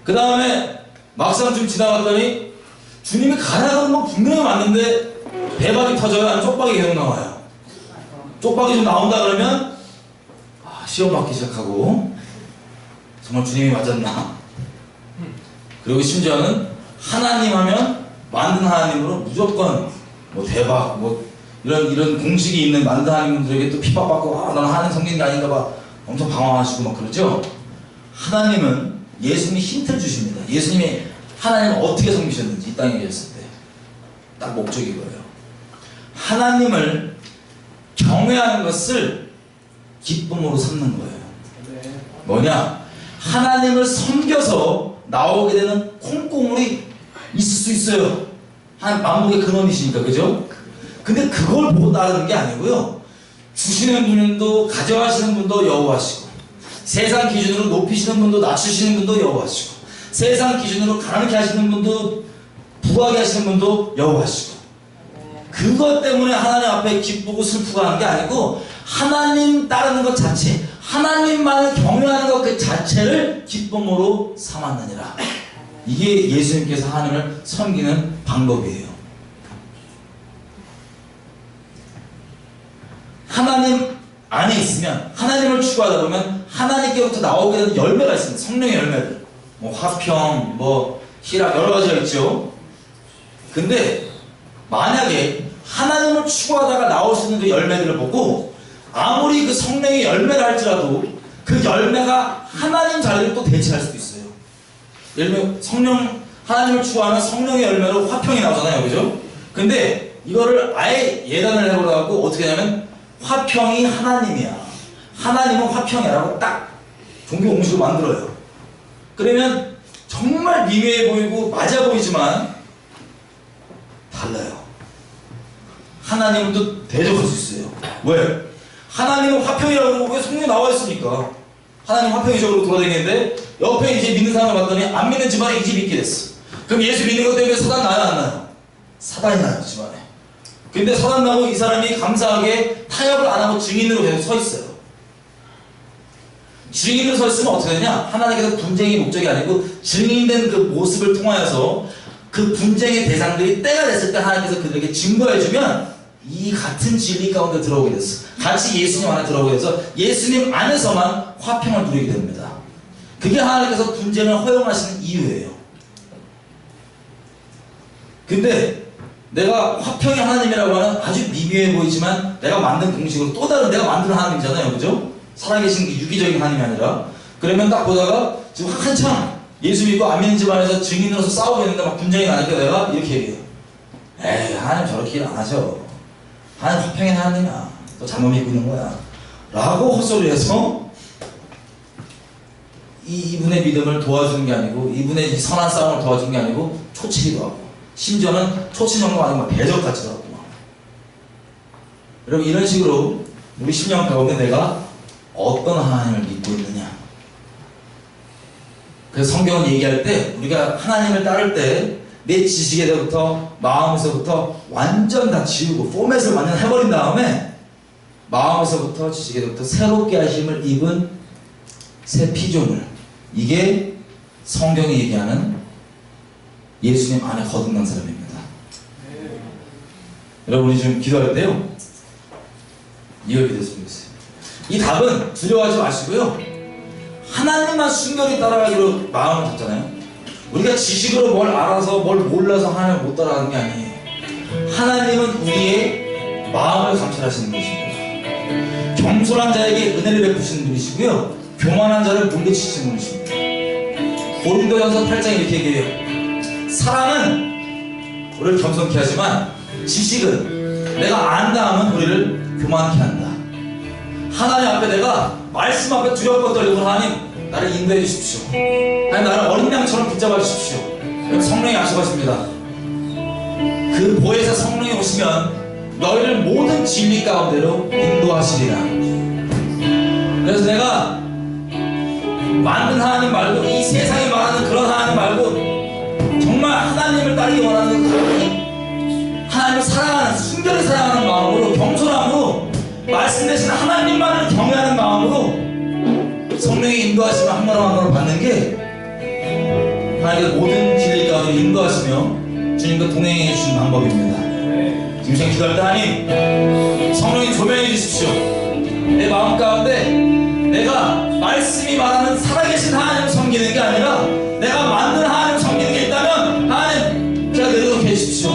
그 다음에 막상 좀 지나갔더니 주님이 가라는 건 분명히 맞는데 대박이 터져요? 아니면 쪽박이 계속 나와요? 쪽박이 좀 나온다 그러면 시험 받기 시작하고 정말 주님이 맞았나? 그리고 심지어는 하나님 하면 만든 하나님으로 무조건 뭐 대박 뭐 이런 공식이 있는 만든 하나님들에게 또 핍박받고 난 하나님 섬기는 게 아닌가 봐 엄청 방황하시고 막 그러죠? 하나님은 예수님이 힌트를 주십니다. 예수님이 하나님을 어떻게 섬기셨는지 이 땅에 계셨을 때 딱 목적이 이거예요. 하나님을 경외하는 것을 기쁨으로 삼는 거예요. 뭐냐? 하나님을 섬겨서 나오게 되는 콩고물이 있을 수 있어요. 하나님 만국의 근원이시니까, 그죠? 근데 그걸 보고 따르는 게 아니고요. 주시는 분도 가져가시는 분도 여호와시고 세상 기준으로 높이시는 분도 낮추시는 분도 여호와시고 세상 기준으로 가난하게 하시는 분도 부하게 하시는 분도 여호와시고 그것 때문에 하나님 앞에 기쁘고 슬프고 하는 게 아니고 하나님 따르는 것 자체 하나님만을 경외하는 것 그 자체를 기쁨으로 삼았느니라. 이게 예수님께서 하나님을 섬기는 방법이에요. 하나님 안에 있으면 하나님을 추구하다 보면 하나님께부터 나오게 되는 열매가 있습니다. 성령의 열매들 뭐 화평, 뭐 희락 여러 가지가 있죠. 근데 만약에 하나님을 추구하다가 나올 수 있는 그 열매들을 보고 아무리 그 성령의 열매를 할지라도 그 열매가 하나님 자리를 또 대체할 수도 있어요. 예를 들면 하나님을 추구하는 성령의 열매로 화평이 나오잖아요, 그죠? 근데 이거를 아예 예단을 해보려고 어떻게 하냐면 화평이 하나님이야. 하나님은 화평이라고 딱 종교 공식을 만들어요. 그러면 정말 미묘해 보이고 맞아 보이지만 달라요. 하나님은 또 대적할 수 있어요. 왜? 하나님은 화평이라고 왜 성경에 나와 있으니까. 하나님 화평이적으로 돌아다니는데 옆에 이제 믿는 사람을 봤더니 안 믿는 집안에 이 집이 있게 됐어. 그럼 예수 믿는 것 때문에 사단 나요 안 나요? 사단이 나요 집안에. 근데 사단 나고 이 사람이 감사하게 타협을 안 하고 증인으로 계속 서 있어요. 증인으로 서 있으면 어떻게 되냐? 하나님께서 분쟁이 목적이 아니고 증인된 그 모습을 통하여서 그 분쟁의 대상들이 때가 됐을 때 하나님께서 그들에게 증거해주면 이 같은 진리 가운데 들어오게 됐어. 같이 예수님 안에 들어오게 돼서 예수님 안에서만 화평을 누리게 됩니다. 그게 하나님께서 분쟁을 허용하시는 이유예요. 근데 내가 화평의 하나님이라고 하는 아주 미묘해 보이지만 내가 만든 공식으로 또 다른 내가 만든 하나님이잖아요. 그죠? 살아계신 그 유기적인 하나님이 아니라. 그러면 딱 보다가 지금 한창 예수 믿고 안 믿는 집안에서 증인으로서 싸우고 있는데 막 분쟁이 나니까 내가 이렇게 얘기해요. 에이 하나님 저렇게 일 안 하셔. 하나님 화평의 하나님이야. 너 잘못 믿고 있는 거야. 라고 헛소리해서 이분의 믿음을 도와주는 게 아니고 이분의 선한 싸움을 도와주는 게 아니고 초치기도 하고 심지어는 초치 정도가 아니고 대적까지도 하고. 여러분 이런 식으로 우리 심령 가운데 내가 어떤 하나님을 믿고 있느냐. 그래서 성경은 얘기할 때 우리가 하나님을 따를 때 내 지식에서부터 마음에서부터 완전 다 지우고 포맷을 완전 해버린 다음에 마음에서부터 지식에서부터 새롭게 하심을 입은 새 피조물, 이게 성경이 얘기하는 예수님 안에 거듭난 사람입니다. 여러분 우리 지금 기도할 때요 이걸 기도했으면 좋겠어요. 이 답은 두려워하지 마시고요 하나님만 순결히 따라가기로 마음을 잡잖아요. 우리가 지식으로 뭘 알아서 뭘 몰라서 하나님을 못 따라가는 게 아니에요. 하나님은 우리의 마음을 감찰하시는 분이십니다. 겸손한 자에게 은혜를 베푸시는 분이시고요 교만한 자를 물리치시는 분이십니다. 고린도전서 8장 이렇게 얘기해요. 사랑은 우리를 겸손케 하지만 지식은 내가 안다 하면 우리를 교만케 한다. 하나님 앞에 내가 말씀 앞에 두렵고 떨리고 하나님 나를 인도해 주십시오. 하나님 나를 어린 양처럼 붙잡아 주십시오. 성령이 약속하십니다. 그 보혜사 성령이 오시면 너희를 모든 진리 가운데로 인도하시리라. 그래서 내가 만든 하나님 말고 이 세상이 말하는 그런 하나님 말고 정말 하나님을 따르기 원하는 하나님을 사랑하는 순결히 사랑하는 마음으로 겸손함으로 말씀 대신 하나님만을 경외하는 마음으로 성령의 인도하심을 한 걸음 한 걸음 받는 게 하나님께서 모든 진리 가운데 인도하시며 주님과 동행해 주시는 방법입니다. 지금 제가 기도할 때 하나님 성령이 조명해 주십시오. 내 마음 가운데 내가 말씀이 말하는 살아계신 하나님을 섬기는 게 아니라 내가 만든 하나님을 섬기는 게 있다면 하나님 제가 내려놓게 해주십시오.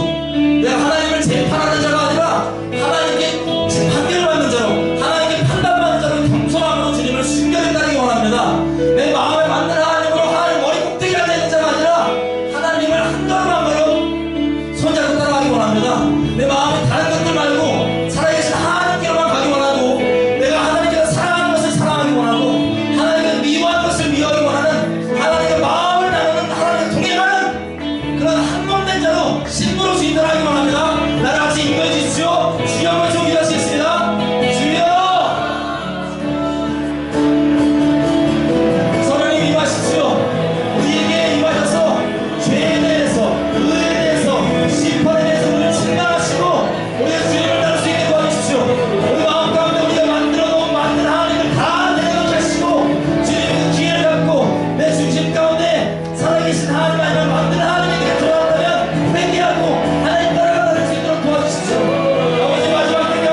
내가 하나님을 재판하는 자가 아니라 하나님께 판결을 받는 자로 하나님께 판단받는 자로 겸손함으로 주님을 순결히 따르기 원합니다. 내 마음에 맞는 하나님으로 하나님 머리 꼭대기에 앉아있는 자가 아니라 하나님을 한 걸음 한 걸음 손잡고 따라가기 원합니다. 내 마음에 다른 것들 말고 살아계신 하나님께로만 가기 원하고 내가 하나님께서 사랑하는 것을 사랑하기 원하고 하나님께서 미워하는 것을 미워하기 원하는 하나님의 마음을 나누는 하나님의 동행하는 그런 한몸된 자로 신부로 주인 따라가기 원합니다. 나를 같이 인도해 주십시오. 주여 한번 좀 기도하시겠습니다. 주여 성령님 임하십시오. 우리에게 임하셔서 죄에 대해서 의에 대해서 심판에 대해서 우리를 책망하시고 우리의 주님을 따를 수 있게 도와주십시오. 우리 마음 가운데 우리가 만들어 놓은 만든 하나님을 다 내려놓게 하시고 주님의 기회를 갖고 내 중심 가운데 살아계신 하나님 아니면 만든 하나님에게 돌아간다면 회개하고 하나님 따라가는 수 있도록 도와주십시오. 아버지 마지막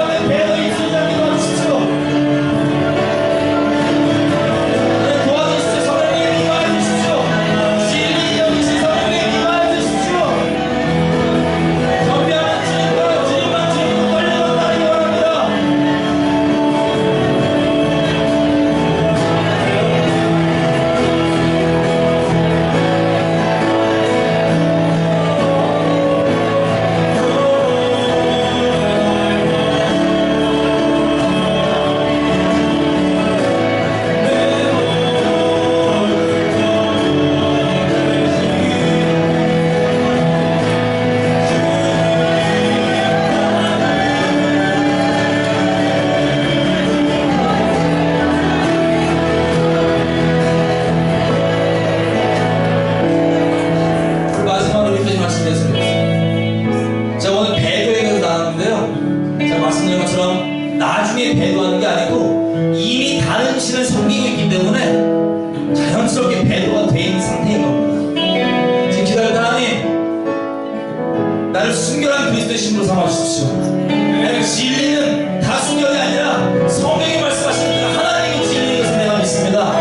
나를 순결한 그리스도의 신부로 삼아주십시오. 그 진리는 다 순결이 아니라 성경이 말씀하시는 그 하나님의 진리인 것을 내가 믿습니다.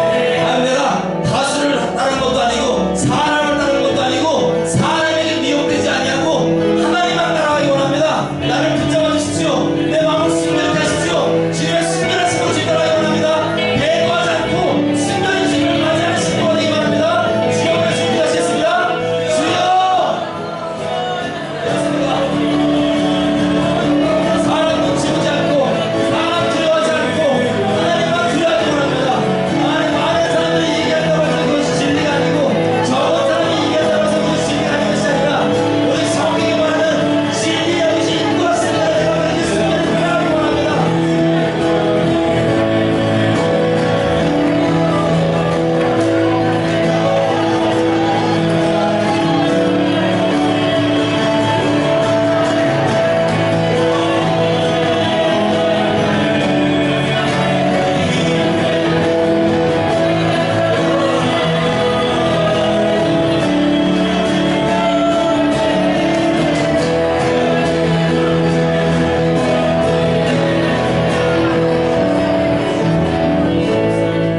내가 다수를 따른 것도 아니고 사람을 따른 것도 아니고 사람에게 미혹되지 아니하고 하나님만 따라가기 원합니다. 나를 붙잡아 주십시오. 내 마음을 순결케 하십시오. 주님의 순결한 신부로 주님 따라가기 원합니다. 배도하지 않고 순결한 주님을 맞이하는 신부가 되기 바랍니다. 주여, 오늘 준비하시겠습니다. 주여! 사람 눈치 보지 않고 사람 두려워하지 않고 하나님만 두려워하기 원합니다. 많은 사람들이 얘기한다고 해서 그것이 진리가 아니고 적은 사람이 얘기한다고 해서 그것이 진리가 아닌 것이 아니라 우리 성경이 말하는 진리의 의지 인도와 생각을 내가 예수님을 따라가기 원합니다.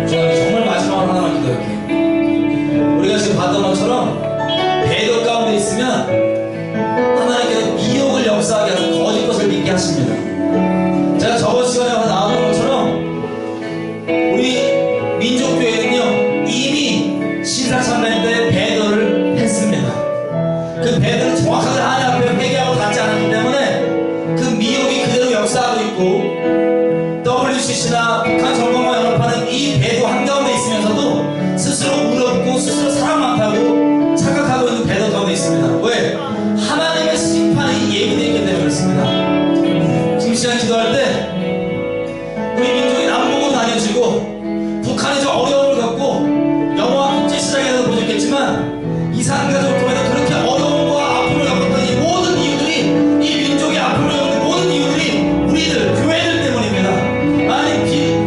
저는 정말 마지막으로 하나만 기도할게요. 우리가 지금 봤던 것처럼 배도 가운데 있으면 하나님께서 미혹을 역사하게 하셔서 거짓 것을 믿게 하십니다. 제가 저번 시간에 나왔던 것처럼 우리 민족교회는요 이미 신사참배 때 배도를 했습니다. 그 배도를 정확하게 하나님 앞에 회개하고 닿지 않았기 때문에 그 미혹이 그대로 역사하고 있고 WCC나 북한 정권과 연합하는 이 배도 한가운데 있으면서도 스스로 무렵고 스스로 사람 많다고 착각하고 있는 배도 가운데 있습니다. 왜? 하나님의 심판이 예비되어 있기 때문에 그렇습니다. 지금 시간 기도할 때 우리 민족이 남북으로 나뉘어지고 북한이 좀 어려움을 겪고 영화 국제시장에서 보셨겠지만 이산가족을 통해서 그렇게 어려움과 아픔을 겪었던 이 모든 이유들이 이 민족의 아픔을 겪는 모든 이유들이 우리들 교회들 때문입니다. 아니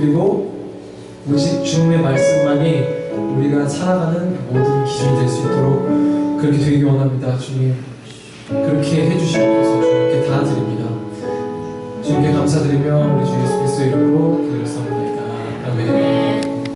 그리고 오직 주님의 말씀만이 우리가 살아가는 모든 기준이 될 수 있도록 그렇게 되기 원합니다. 주님 그렇게 해주시옵소서. 주님께 다 드립니다. 주님께 감사드리며 우리 주 예수 그리스도 이름으로 기도를 드립니다.